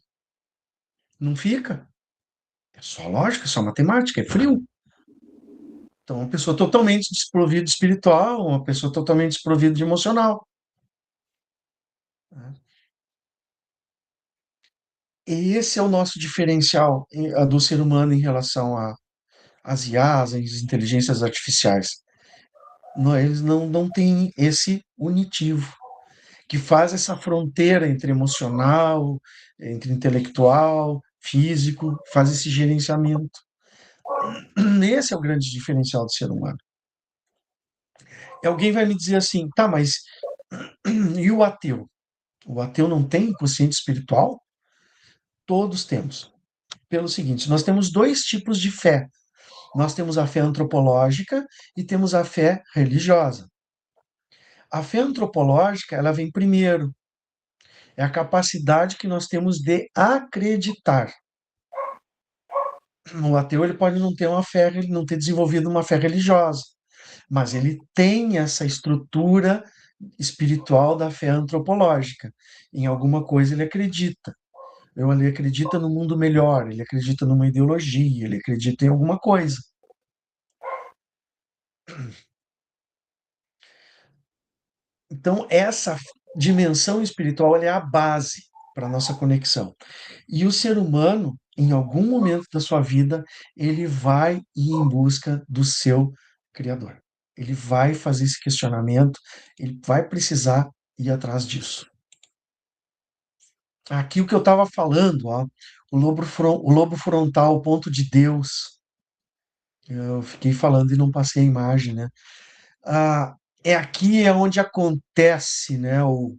Speaker 1: Não fica. É só lógica, é só matemática, é frio. Então, uma pessoa totalmente desprovida de espiritual, uma pessoa totalmente desprovida de emocional, né? E esse é o nosso diferencial do ser humano em relação às IAs, às inteligências artificiais. Eles não têm esse unitivo, que faz essa fronteira entre emocional, entre intelectual, físico, faz esse gerenciamento. Esse é o grande diferencial do ser humano. E alguém vai me dizer assim, tá, mas e o ateu? O ateu não tem consciente espiritual? Todos temos. Pelo seguinte, nós temos dois tipos de fé. Nós temos a fé antropológica e temos a fé religiosa. A fé antropológica, ela vem primeiro. É a capacidade que nós temos de acreditar. O ateu ele pode não ter uma fé, não ter desenvolvido uma fé religiosa, mas ele tem essa estrutura espiritual da fé antropológica. Em alguma coisa ele acredita. Ele acredita no mundo melhor, ele acredita numa ideologia, ele acredita em alguma coisa. Então, essa dimensão espiritual é a base para a nossa conexão. E o ser humano, em algum momento da sua vida, ele vai ir em busca do seu Criador. Ele vai fazer esse questionamento, ele vai precisar ir atrás disso. Aqui o que eu estava falando, ó, o lobo frontal, o ponto de Deus. Eu fiquei falando e não passei a imagem, né? Ah, é aqui é onde acontece, né, o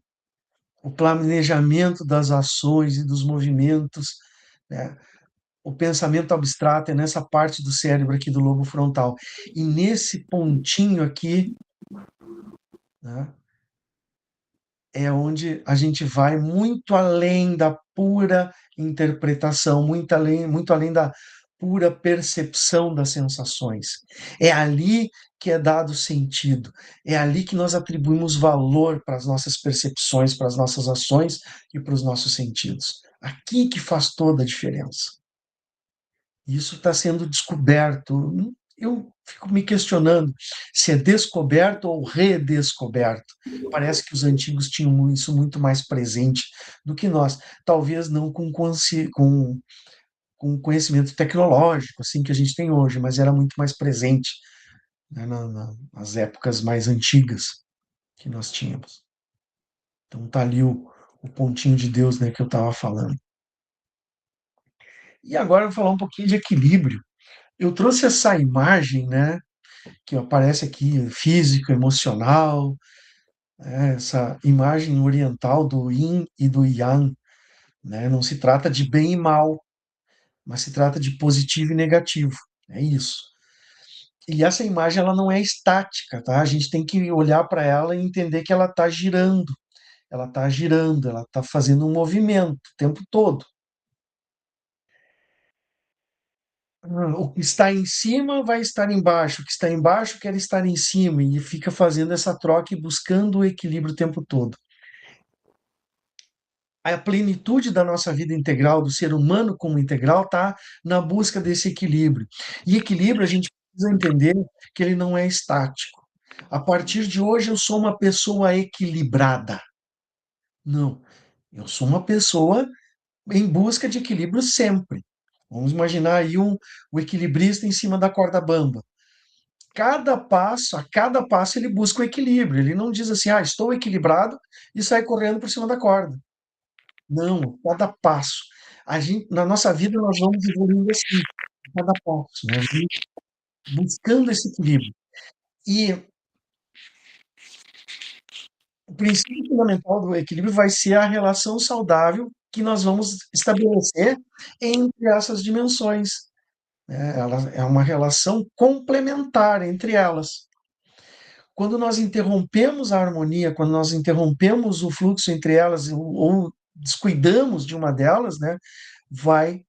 Speaker 1: planejamento das ações e dos movimentos, né? O pensamento abstrato é nessa parte do cérebro aqui do lobo frontal. E nesse pontinho aqui, né, é onde a gente vai muito além da pura interpretação, muito além da pura percepção das sensações. É ali que é dado sentido, é ali que nós atribuímos valor para as nossas percepções, para as nossas ações e para os nossos sentidos. Aqui que faz toda a diferença. Isso está sendo descoberto. Eu fico me questionando se é descoberto ou redescoberto. Parece que os antigos tinham isso muito mais presente do que nós. Talvez não com conhecimento tecnológico, assim que a gente tem hoje, mas era muito mais presente, né, nas épocas mais antigas que nós tínhamos. Então tá ali o pontinho de Deus, né, que eu estava falando. E agora eu vou falar um pouquinho de equilíbrio. Eu trouxe essa imagem, né, que aparece aqui, físico, emocional, né, essa imagem oriental do yin e do yang, né? Não se trata de bem e mal, mas se trata de positivo e negativo. É isso. E essa imagem ela não é estática, tá? A gente tem que olhar para ela e entender que ela está girando, ela está fazendo um movimento o tempo todo. O que está em cima vai estar embaixo, o que está embaixo quer estar em cima, e fica fazendo essa troca e buscando o equilíbrio o tempo todo. A plenitude da nossa vida integral, do ser humano como integral, está na busca desse equilíbrio. E equilíbrio, a gente precisa entender que ele não é estático. A partir de hoje, eu sou uma pessoa equilibrada. Não. Eu sou uma pessoa em busca de equilíbrio sempre. Vamos imaginar aí o equilibrista em cima da corda bamba. A cada passo ele busca o equilíbrio. Ele não diz assim, estou equilibrado e sai correndo por cima da corda. Não, cada passo. Na nossa vida nós vamos evoluindo assim, cada passo, né? Buscando esse equilíbrio. E o princípio fundamental do equilíbrio vai ser a relação saudável que nós vamos estabelecer entre essas dimensões, né? Ela é uma relação complementar entre elas. Quando nós interrompemos a harmonia, quando nós interrompemos o fluxo entre elas ou descuidamos de uma delas, né, vai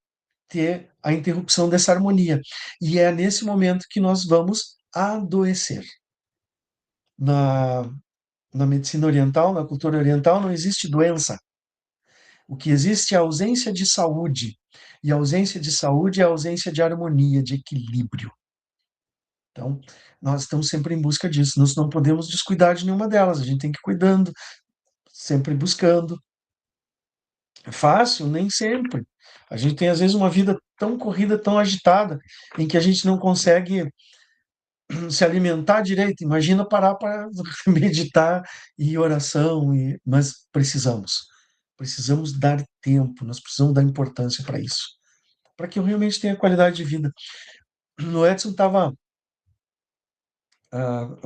Speaker 1: ter a interrupção dessa harmonia. E é nesse momento que nós vamos adoecer. Na, na medicina oriental, na cultura oriental, não existe doença. O que existe é a ausência de saúde. E a ausência de saúde é a ausência de harmonia, de equilíbrio. Então, nós estamos sempre em busca disso. Nós não podemos descuidar de nenhuma delas. A gente tem que ir cuidando, sempre buscando. É fácil? Nem sempre. A gente tem, às vezes, uma vida tão corrida, tão agitada, em que a gente não consegue se alimentar direito. Imagina parar para meditar e oração, mas precisamos. Precisamos dar tempo, nós precisamos dar importância para isso, para que eu realmente tenha qualidade de vida. O Edson estava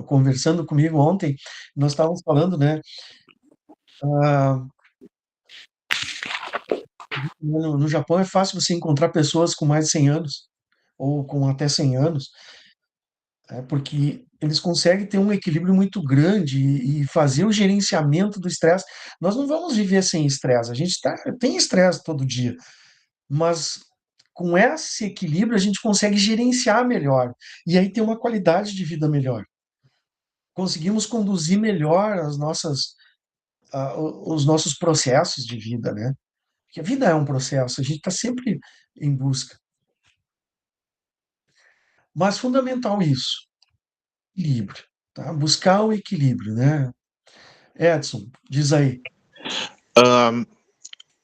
Speaker 1: conversando comigo ontem, nós estávamos falando, né? ah, no Japão é fácil você encontrar pessoas com mais de 100 anos, ou com até 100 anos, porque eles conseguem ter um equilíbrio muito grande e fazer o gerenciamento do estresse. Nós não vamos viver sem estresse, a gente tem estresse todo dia, mas com esse equilíbrio a gente consegue gerenciar melhor, e aí tem uma qualidade de vida melhor. Conseguimos conduzir melhor os nossos processos de vida, né? Porque a vida é um processo, a gente está sempre em busca. Mas fundamental isso, equilíbrio, tá? Buscar o equilíbrio, né? Edson, diz aí.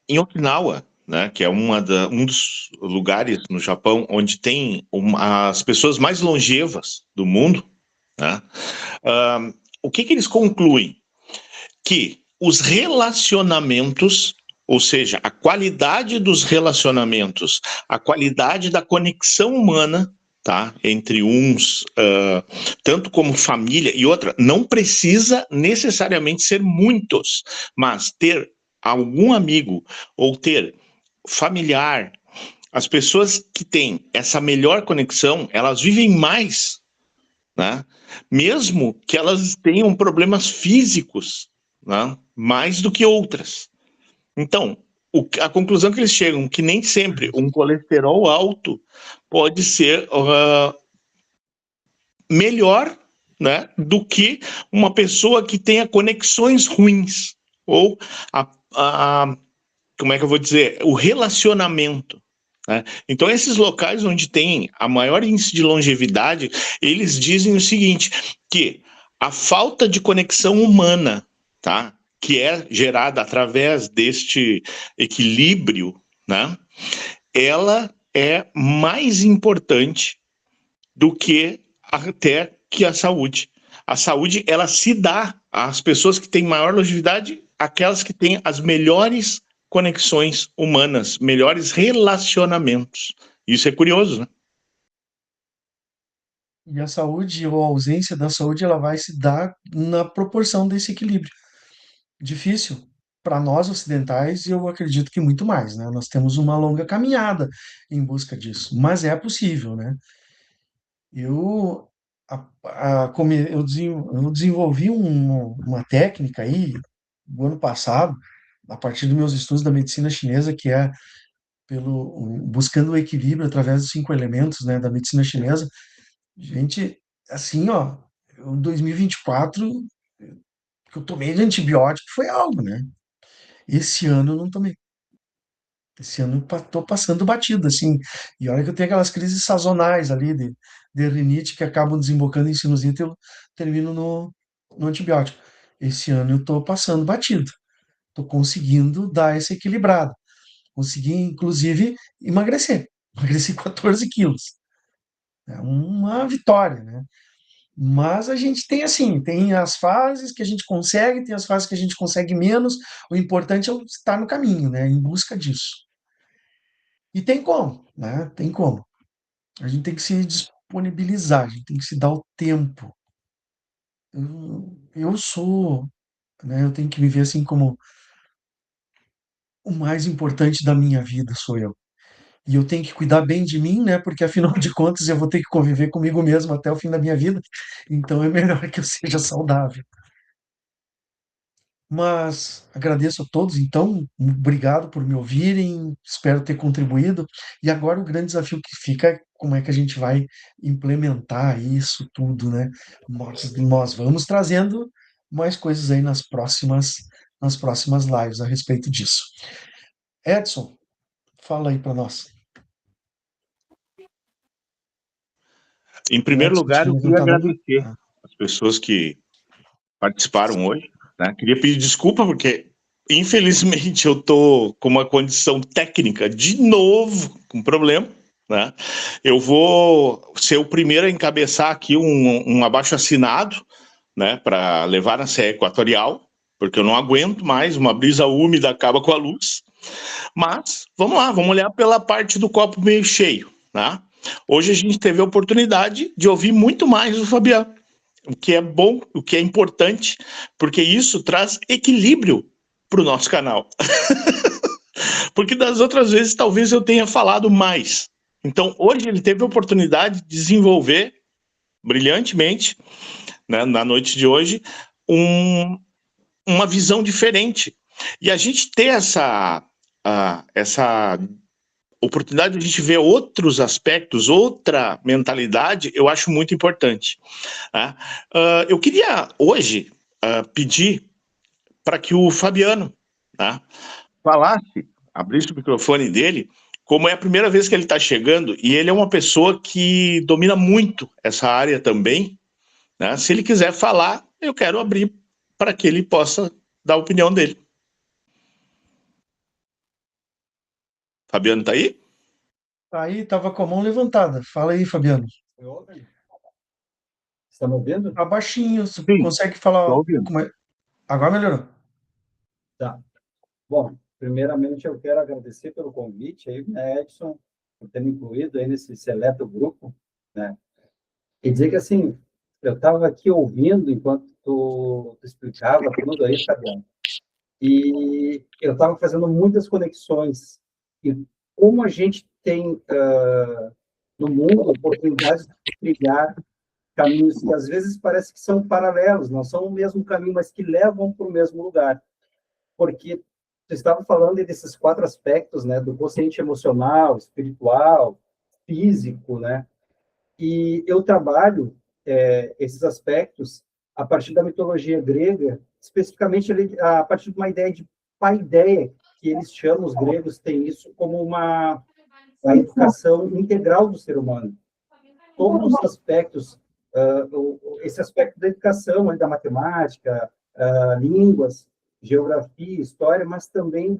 Speaker 2: Em Okinawa, né, que é um dos lugares no Japão onde tem as pessoas mais longevas do mundo, né, o que eles concluem? Que os relacionamentos, ou seja, a qualidade dos relacionamentos, a qualidade da conexão humana, tá, entre uns, tanto como família e outra, não precisa necessariamente ser muitos, mas ter algum amigo ou ter familiar, as pessoas que têm essa melhor conexão, elas vivem mais, né? Mesmo que elas tenham problemas físicos, né? Mais do que outras. Então, a conclusão que eles chegam é que nem sempre um colesterol alto pode ser melhor, né, do que uma pessoa que tenha conexões ruins ou como é que eu vou dizer, o relacionamento. Né? Então, esses locais onde tem a maior índice de longevidade, eles dizem o seguinte, que a falta de conexão humana, tá, que é gerada através deste equilíbrio, né, ela é mais importante do que até que a saúde. A saúde, ela se dá às pessoas que têm maior longevidade, aquelas que têm as melhores conexões humanas, melhores relacionamentos. Isso é curioso, né?
Speaker 1: E a saúde ou a ausência da saúde, ela vai se dar na proporção desse equilíbrio. Difícil para nós ocidentais, e eu acredito que muito mais, né? Nós temos uma longa caminhada em busca disso, mas é possível, né? Eu, eu desenvolvi uma técnica aí, no ano passado, a partir dos meus estudos da medicina chinesa, que é buscando o equilíbrio através dos 5 elementos, né, da medicina chinesa. Gente, assim, ó, em 2024, que eu tomei de antibiótico foi algo, né? Esse ano eu não tomei. Esse ano eu tô passando batido, assim. E olha que eu tenho aquelas crises sazonais ali de rinite que acabam desembocando em sinusite, eu termino no antibiótico. Esse ano eu tô passando batido. estou conseguindo dar essa equilibrada. Consegui, inclusive, emagrecer. Emagreci 14 quilos. É uma vitória, né? Mas a gente tem assim, tem as fases que a gente consegue, tem as fases que a gente consegue menos. O importante é estar no caminho, né? Em busca disso. E tem como, né? Tem como. A gente tem que se disponibilizar, a gente tem que se dar o tempo. Eu sou, né? Eu tenho que viver assim como o mais importante da minha vida sou eu. E eu tenho que cuidar bem de mim, né? Porque afinal de contas eu vou ter que conviver comigo mesmo até o fim da minha vida. Então é melhor que eu seja saudável. Mas agradeço a todos, então, obrigado por me ouvirem, espero ter contribuído. E agora o grande desafio que fica é como é que a gente vai implementar isso tudo, né? Nós vamos trazendo mais coisas aí nas próximas lives a respeito disso. Edson, fala aí para nós.
Speaker 2: Em
Speaker 1: O
Speaker 2: primeiro
Speaker 1: Edson
Speaker 2: lugar,
Speaker 1: tinha
Speaker 2: eu queria
Speaker 1: levantado a mão.
Speaker 2: agradecer
Speaker 1: Ah,
Speaker 2: as pessoas que participaram hoje, né? Queria pedir desculpa porque, infelizmente, eu tô com uma condição técnica de novo com problema, né? Eu vou ser o primeiro a encabeçar aqui um abaixo-assinado, né, para levar na Serra Equatorial, porque eu não aguento mais, uma brisa úmida acaba com a luz. Mas vamos lá, vamos olhar pela parte do copo meio cheio, né? Hoje a gente teve a oportunidade de ouvir muito mais o Fabiano, o que é bom, o que é importante, porque isso traz equilíbrio para o nosso canal. Porque das outras vezes talvez eu tenha falado mais. Então hoje ele teve a oportunidade de desenvolver brilhantemente, né, na noite de hoje, uma visão diferente. E a gente ter essa oportunidade de a gente ver outros aspectos, outra mentalidade, eu acho muito importante. Tá? Eu queria hoje pedir para que o Fabiano, tá, falasse, abrisse o microfone dele, como é a primeira vez que ele está chegando, e ele é uma pessoa que domina muito essa área também, né? Se ele quiser falar, eu quero abrir para que ele possa dar a opinião dele. Fabiano está aí?
Speaker 1: aí estava com a mão levantada. Fala aí, Fabiano.
Speaker 3: Me ouvem? Está me ouvindo?
Speaker 1: Tá baixinho, você
Speaker 2: Sim,
Speaker 1: consegue falar
Speaker 2: estou ouvindo.
Speaker 1: como é? Agora melhorou.
Speaker 3: Tá. Bom, primeiramente eu quero agradecer pelo convite aí, né, Edson, por ter me incluído aí nesse seleto grupo, né? E dizer que, assim, eu estava aqui ouvindo enquanto tu explicava tudo aí, Fabiano, e eu estava fazendo muitas conexões. E como a gente tem no mundo oportunidades de trilhar caminhos que às vezes parece que são paralelos, não são o mesmo caminho, mas que levam para o mesmo lugar. Porque você estava falando desses 4 aspectos, né, do consciente emocional, espiritual, físico, né? E eu trabalho esses aspectos a partir da mitologia grega, especificamente a partir de uma ideia de paideia, que eles chamam, os gregos têm isso como a educação integral do ser humano. Todos os aspectos, esse aspecto da educação, da matemática, línguas, geografia, história, mas também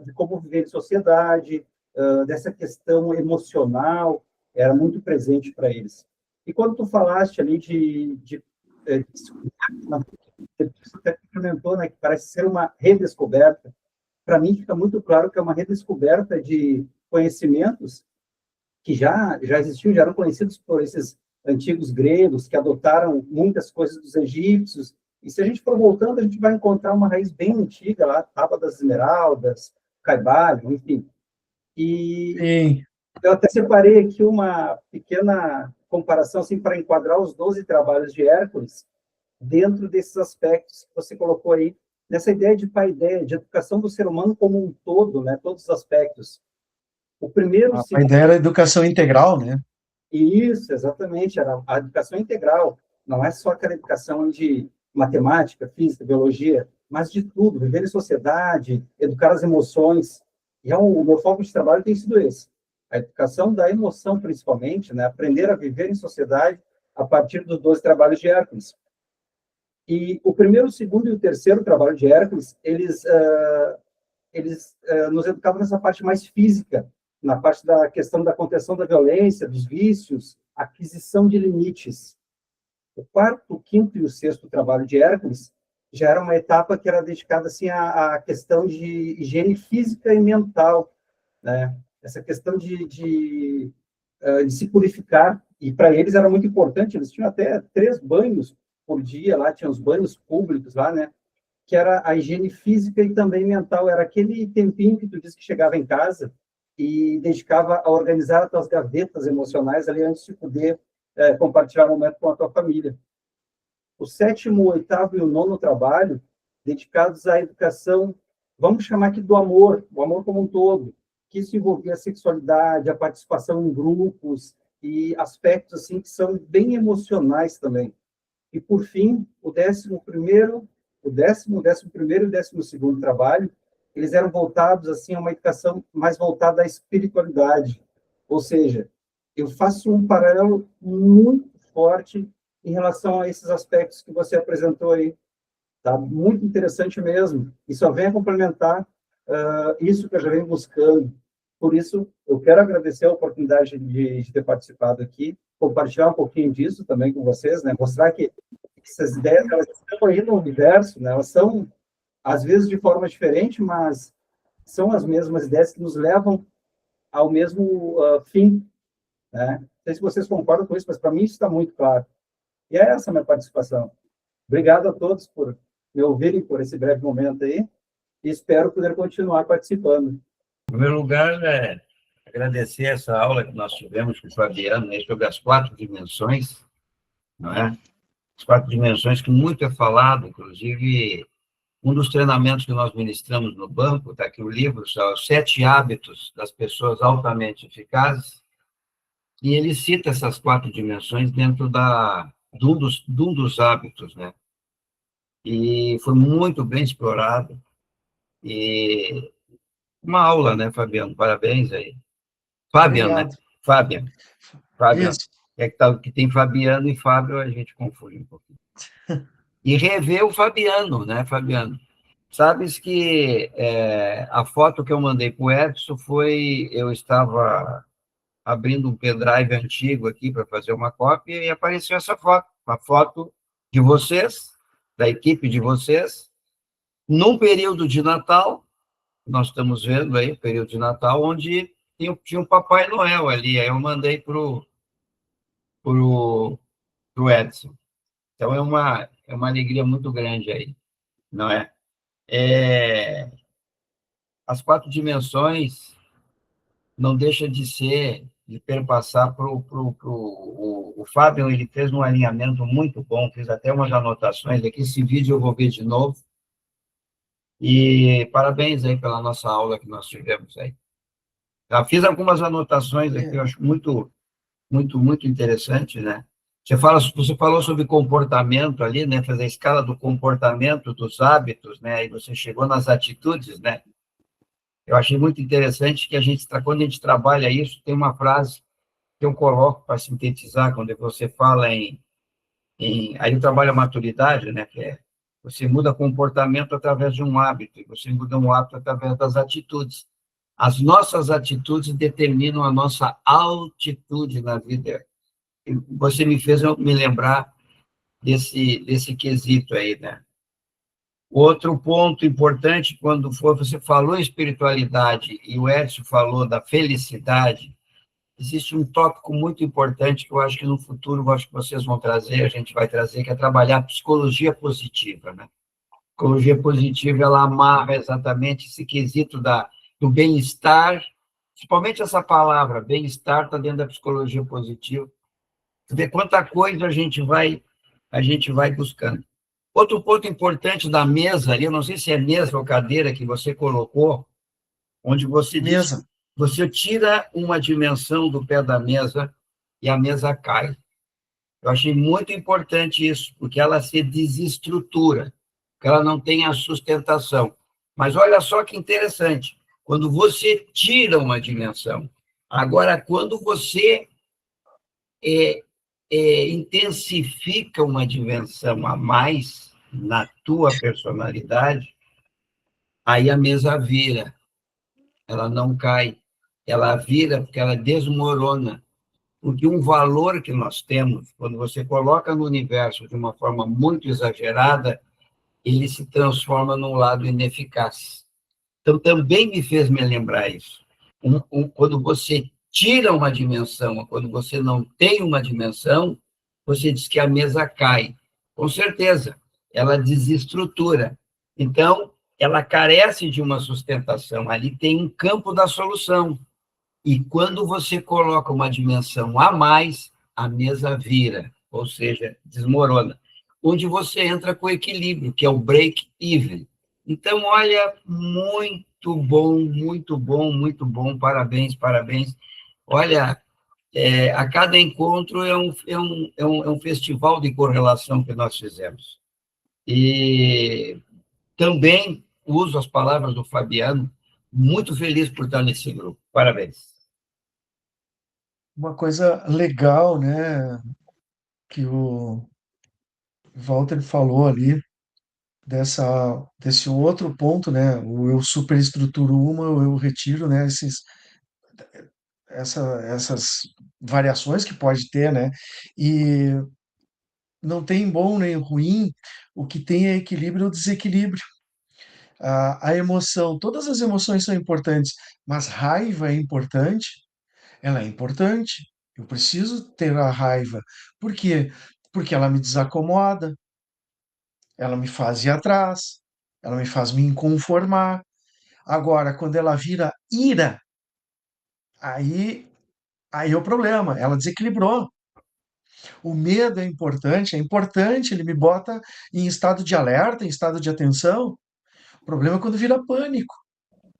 Speaker 3: de como viver em sociedade, dessa questão emocional, era muito presente para eles. E quando tu falaste ali você até comentou, né, que parece ser uma redescoberta, para mim fica muito claro que é uma redescoberta de conhecimentos que já existiam, já eram conhecidos por esses antigos gregos, que adotaram muitas coisas dos egípcios. E se a gente for voltando, a gente vai encontrar uma raiz bem antiga lá, Tábua das Esmeraldas, Caibalho, enfim. E
Speaker 1: Sim.
Speaker 3: eu até separei aqui uma pequena comparação assim, para enquadrar os 12 trabalhos de Hércules dentro desses aspectos que você colocou aí, nessa ideia de paideia, de educação do ser humano como um todo, né, todos os aspectos. O primeiro,
Speaker 1: A ideia era a educação integral, né?
Speaker 3: isso, exatamente, era a educação integral, não é só aquela educação de matemática, física, biologia, mas de tudo, viver em sociedade, educar as emoções. E o meu foco de trabalho tem sido esse, a educação da emoção, principalmente, né? Aprender a viver em sociedade a partir dos 12 trabalhos de Hércules. E o primeiro, o segundo e o terceiro trabalho de Hércules, eles nos educavam nessa parte mais física, na parte da questão da contenção da violência, dos vícios, aquisição de limites. O quarto, o quinto e o sexto trabalho de Hércules já era uma etapa que era dedicada assim à questão de higiene física e mental, né? Essa questão de se purificar, e para eles era muito importante, eles tinham até 3 banhos por dia lá, tinham os banhos públicos lá, né? Que era a higiene física e também mental, era aquele tempinho que tu disse que chegava em casa e dedicava a organizar as tuas gavetas emocionais ali antes de poder compartilhar o momento com a tua família. O sétimo, o oitavo e o nono trabalho, dedicados à educação, vamos chamar aqui do amor, o amor como um todo, que isso envolvia a sexualidade, a participação em grupos e aspectos assim que são bem emocionais também. E, por fim, o décimo primeiro e o 12º trabalho, eles eram voltados assim a uma educação mais voltada à espiritualidade. Ou seja, eu faço um paralelo muito forte em relação a esses aspectos que você apresentou aí. Tá? Muito interessante mesmo. E só vem a complementar isso que eu já venho buscando. Por isso, eu quero agradecer a oportunidade de ter participado aqui, compartilhar um pouquinho disso também com vocês, né? Mostrar que essas ideias, elas estão aí no universo, né? Elas são, às vezes, de forma diferente, mas são as mesmas ideias que nos levam ao mesmo fim, né? Não sei se vocês concordam com isso, mas para mim isso está muito claro. E é essa a minha participação. Obrigado a todos por me ouvirem por esse breve momento aí, e espero poder continuar participando.
Speaker 4: Em primeiro lugar, agradecer essa aula que nós tivemos com o Fabiano aí, sobre as 4 dimensões, não é? As 4 dimensões que muito é falado, inclusive, um dos treinamentos que nós ministramos no banco, está aqui o livro, são os 7 hábitos das pessoas altamente eficazes, e ele cita essas 4 dimensões dentro de um dos hábitos, né? E foi muito bem explorado, e uma aula, né, Fabiano? Parabéns aí. Fabiano, né?
Speaker 1: Obrigado.
Speaker 4: Fabiano.
Speaker 1: Isso.
Speaker 4: Que tem Fabiano e Fábio, a gente confunde um pouquinho. E rever o Fabiano, né, Fabiano? Sabes que a foto que eu mandei para o Edson foi, eu estava abrindo um pendrive antigo aqui para fazer uma cópia e apareceu essa foto, uma foto de vocês, da equipe de vocês, num período de Natal, nós estamos vendo aí, período de Natal, onde tinha um Papai Noel ali, aí eu mandei para o Edson. Então, é uma alegria muito grande aí, não é? As 4 dimensões não deixa de perpassar para o Fábio, ele fez um alinhamento muito bom, fiz até umas anotações aqui, esse vídeo eu vou ver de novo, e parabéns aí pela nossa aula que nós tivemos aí. Já fiz algumas anotações aqui, eu acho muito, muito, muito interessante, né? Você falou sobre comportamento ali, né? Fazer a escala do comportamento, dos hábitos, né? E você chegou nas atitudes, né? Eu achei muito interessante que quando a gente trabalha isso, tem uma frase que eu coloco para sintetizar, quando você fala aí eu trabalho a maturidade, né? Que você muda comportamento através de um hábito, e você muda um hábito através das atitudes. As nossas atitudes determinam a nossa altitude na vida. Você me fez me lembrar desse quesito aí, né? Outro ponto importante, quando você falou em espiritualidade e o Edson falou da felicidade, existe um tópico muito importante que eu acho que no futuro, eu acho que vocês vão trazer, a gente vai trazer, que é trabalhar a psicologia positiva, né? A psicologia positiva, ela amarra exatamente esse quesito do bem-estar, principalmente essa palavra, bem-estar, está dentro da psicologia positiva. Ver quanta coisa a gente vai buscando. Outro ponto importante da mesa ali, eu não sei se é mesa ou cadeira que você colocou, onde você diz, você tira uma dimensão do pé da mesa e a mesa cai. Eu achei muito importante isso, porque ela se desestrutura, porque ela não tem a sustentação. Mas olha só que interessante, quando você tira uma dimensão, agora, quando você intensifica uma dimensão a mais, na tua personalidade, aí a mesa vira, ela não cai, ela vira porque ela desmorona. Porque um valor que nós temos, quando você coloca no universo de uma forma muito exagerada, ele se transforma num lado ineficaz. Então, também me fez me lembrar isso. Quando você tira uma dimensão, quando você não tem uma dimensão, você diz que a mesa cai. Com certeza, ela desestrutura. Então, ela carece de uma sustentação. Ali tem um campo da solução. E quando você coloca uma dimensão a mais, a mesa vira, ou seja, desmorona. Onde você entra com equilíbrio, que é o break-even. Então, olha, muito bom, muito bom, muito bom. Parabéns, parabéns. Olha, a cada encontro é um festival de correlação que nós fizemos. E também uso as palavras do Fabiano, muito feliz por estar nesse grupo. Parabéns.
Speaker 1: Uma coisa legal, né, que o Walter falou ali, desse outro ponto, né, o eu superestruturo uma, o eu retiro, né, essas variações que pode ter, né, e não tem bom nem ruim, o que tem é equilíbrio ou desequilíbrio. A emoção, todas as emoções são importantes, mas raiva é importante, ela é importante. Eu preciso ter a raiva. Por quê? Porque ela me desacomoda, ela me faz ir atrás, ela me faz me inconformar. Agora, quando ela vira ira, aí, aí é o problema, ela desequilibrou. O medo é importante, ele me bota em estado de alerta, em estado de atenção. O problema é quando vira pânico,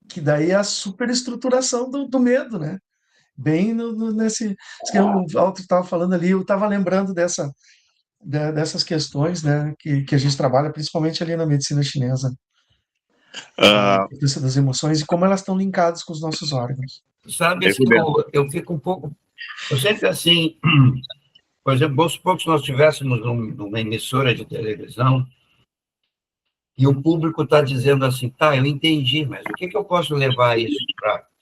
Speaker 1: que daí é a superestruturação do medo, né? Bem nesse. Isso que o Walter estava falando ali, eu estava lembrando dessas questões, né, que a gente trabalha, principalmente ali na medicina chinesa, da
Speaker 2: Ah,
Speaker 1: importância das emoções e como elas estão linkadas com os nossos órgãos.
Speaker 4: Sabe,
Speaker 2: é,
Speaker 4: assim, eu fico um pouco... Eu sempre, assim, por exemplo, vamos supor que nós estivéssemos numa emissora de televisão e o público está dizendo assim, tá, eu entendi, mas o que eu posso levar isso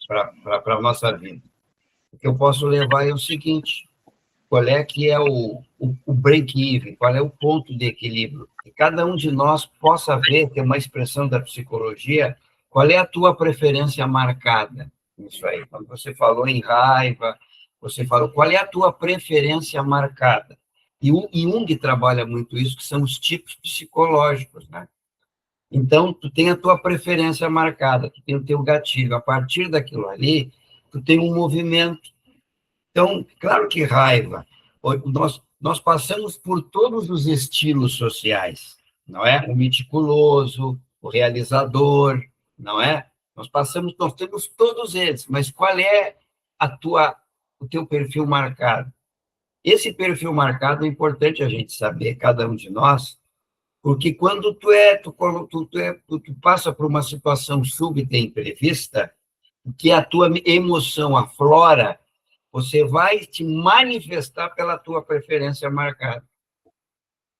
Speaker 4: para a nossa vida? O que eu posso levar é o seguinte, qual é que é o break-even, qual é o ponto de equilíbrio? Que cada um de nós possa ver, ter uma expressão da psicologia, qual é a tua preferência marcada nisso aí. Quando você falou em raiva, você falou, qual é a tua preferência marcada? E o Jung trabalha muito isso, que são os tipos psicológicos, né? Então, tu tem a tua preferência marcada, tu tem o teu gatilho. A partir daquilo ali, tu tem um movimento. Então, claro que raiva. Nós passamos por todos os estilos sociais, não é? O meticuloso, o realizador, não é? Nós temos todos eles, mas qual é o teu perfil marcado? Esse perfil marcado é importante a gente saber, cada um de nós, porque quando tu passa por uma situação súbita e imprevista, que a tua emoção aflora, você vai te manifestar pela tua preferência marcada.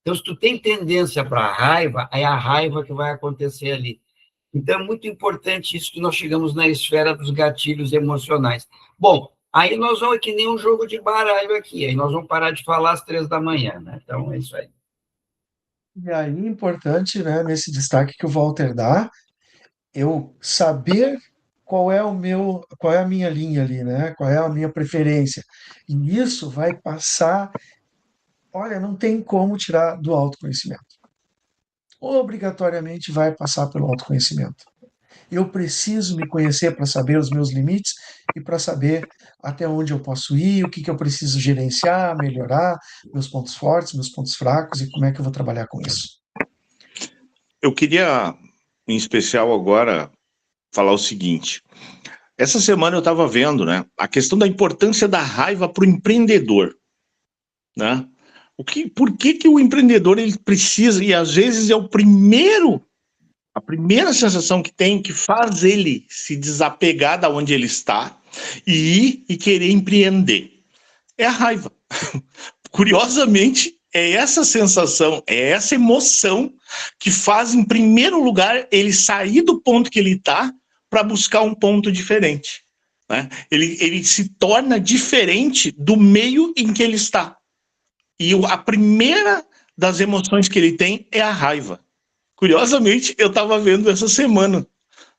Speaker 4: Então, se tu tem tendência para a raiva, é a raiva que vai acontecer ali. Então, é muito importante isso que nós chegamos na esfera dos gatilhos emocionais. Bom, aí nós vamos, que nem um jogo de baralho aqui, aí nós vamos parar de falar às 3 da manhã, né? Então, é isso aí.
Speaker 1: E aí, importante, né, nesse destaque que o Walter dá, eu saber qual é a minha linha ali, né? Qual é a minha preferência. E isso vai passar, olha, não tem como tirar do autoconhecimento. Obrigatoriamente vai passar pelo autoconhecimento. Eu preciso me conhecer para saber os meus limites e para saber até onde eu posso ir, o que que eu preciso gerenciar, melhorar, meus pontos fortes, meus pontos fracos e como é que eu vou trabalhar com isso.
Speaker 2: eu queria, em especial agora, falar o seguinte. Essa semana eu estava vendo, né, a questão da importância da raiva para o empreendedor, né? Por que o empreendedor ele precisa, e às vezes é a primeira sensação que tem, que faz ele se desapegar da onde ele está e ir e querer empreender, é a raiva. Curiosamente, é essa sensação, é essa emoção que faz, em primeiro lugar, ele sair do ponto que ele está para buscar um ponto diferente, né? Ele se torna diferente do meio em que ele está. E a primeira das emoções que ele tem é a raiva. Curiosamente, eu estava vendo essa semana,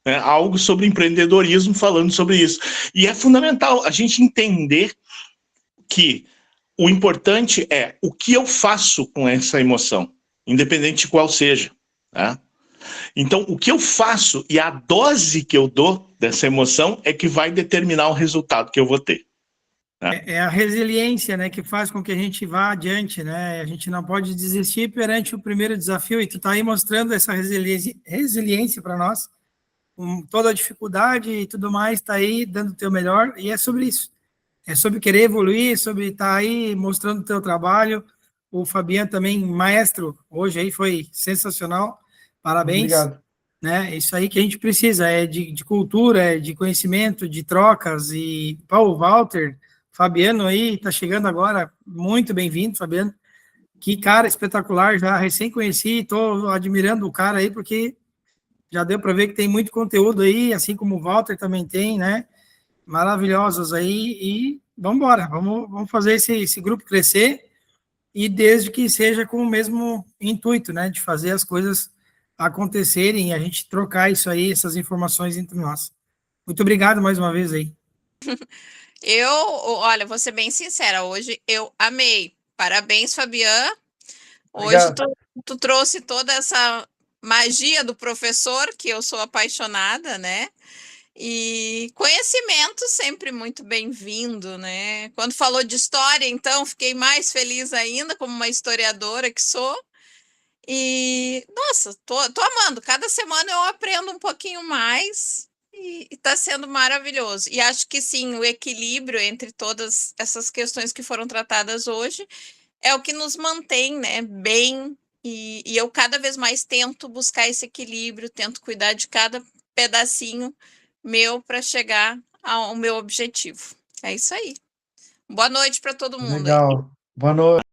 Speaker 2: né, algo sobre empreendedorismo falando sobre isso. E é fundamental a gente entender que o importante é o que eu faço com essa emoção, independente de qual seja, né? Então, o que eu faço e a dose que eu dou dessa emoção é que vai determinar o resultado que eu vou ter.
Speaker 5: É a resiliência, né, que faz com que a gente vá adiante, né? A gente não pode desistir perante o primeiro desafio, e tu tá aí mostrando essa resiliência para nós, com toda a dificuldade e tudo mais, tá aí dando o teu melhor, e é sobre isso. É sobre querer evoluir, sobre estar aí mostrando o teu trabalho. O Fabiano também, maestro, hoje aí foi sensacional. Parabéns.
Speaker 1: Obrigado.
Speaker 5: Né? Isso aí que a gente precisa, é de cultura, é de conhecimento, de trocas. E Paulo, Walter, Fabiano aí, está chegando agora, muito bem-vindo, Fabiano. Que cara espetacular, já recém conheci, estou admirando o cara aí, porque já deu para ver que tem muito conteúdo aí, assim como o Walter também tem, né? Maravilhosos aí, e vamos embora, vamos fazer esse grupo crescer, e desde que seja com o mesmo intuito, né, de fazer as coisas acontecerem, e a gente trocar isso aí, essas informações entre nós. Muito obrigado mais uma vez aí.
Speaker 6: Olha, vou ser bem sincera, hoje eu amei. Parabéns, Fabiano. Hoje
Speaker 1: Obrigado.
Speaker 6: tu trouxe toda essa magia do professor, que eu sou apaixonada, né? E conhecimento sempre muito bem-vindo, né? Quando falou de história, então, fiquei mais feliz ainda, como uma historiadora que sou. E, nossa, tô amando. Cada semana eu aprendo um pouquinho mais e está sendo maravilhoso. E acho que sim, o equilíbrio entre todas essas questões que foram tratadas hoje é o que nos mantém, né, bem. E eu cada vez mais tento buscar esse equilíbrio, tento cuidar de cada pedacinho meu para chegar ao meu objetivo. É isso aí. Boa noite para todo mundo aí.
Speaker 1: Legal. Boa noite.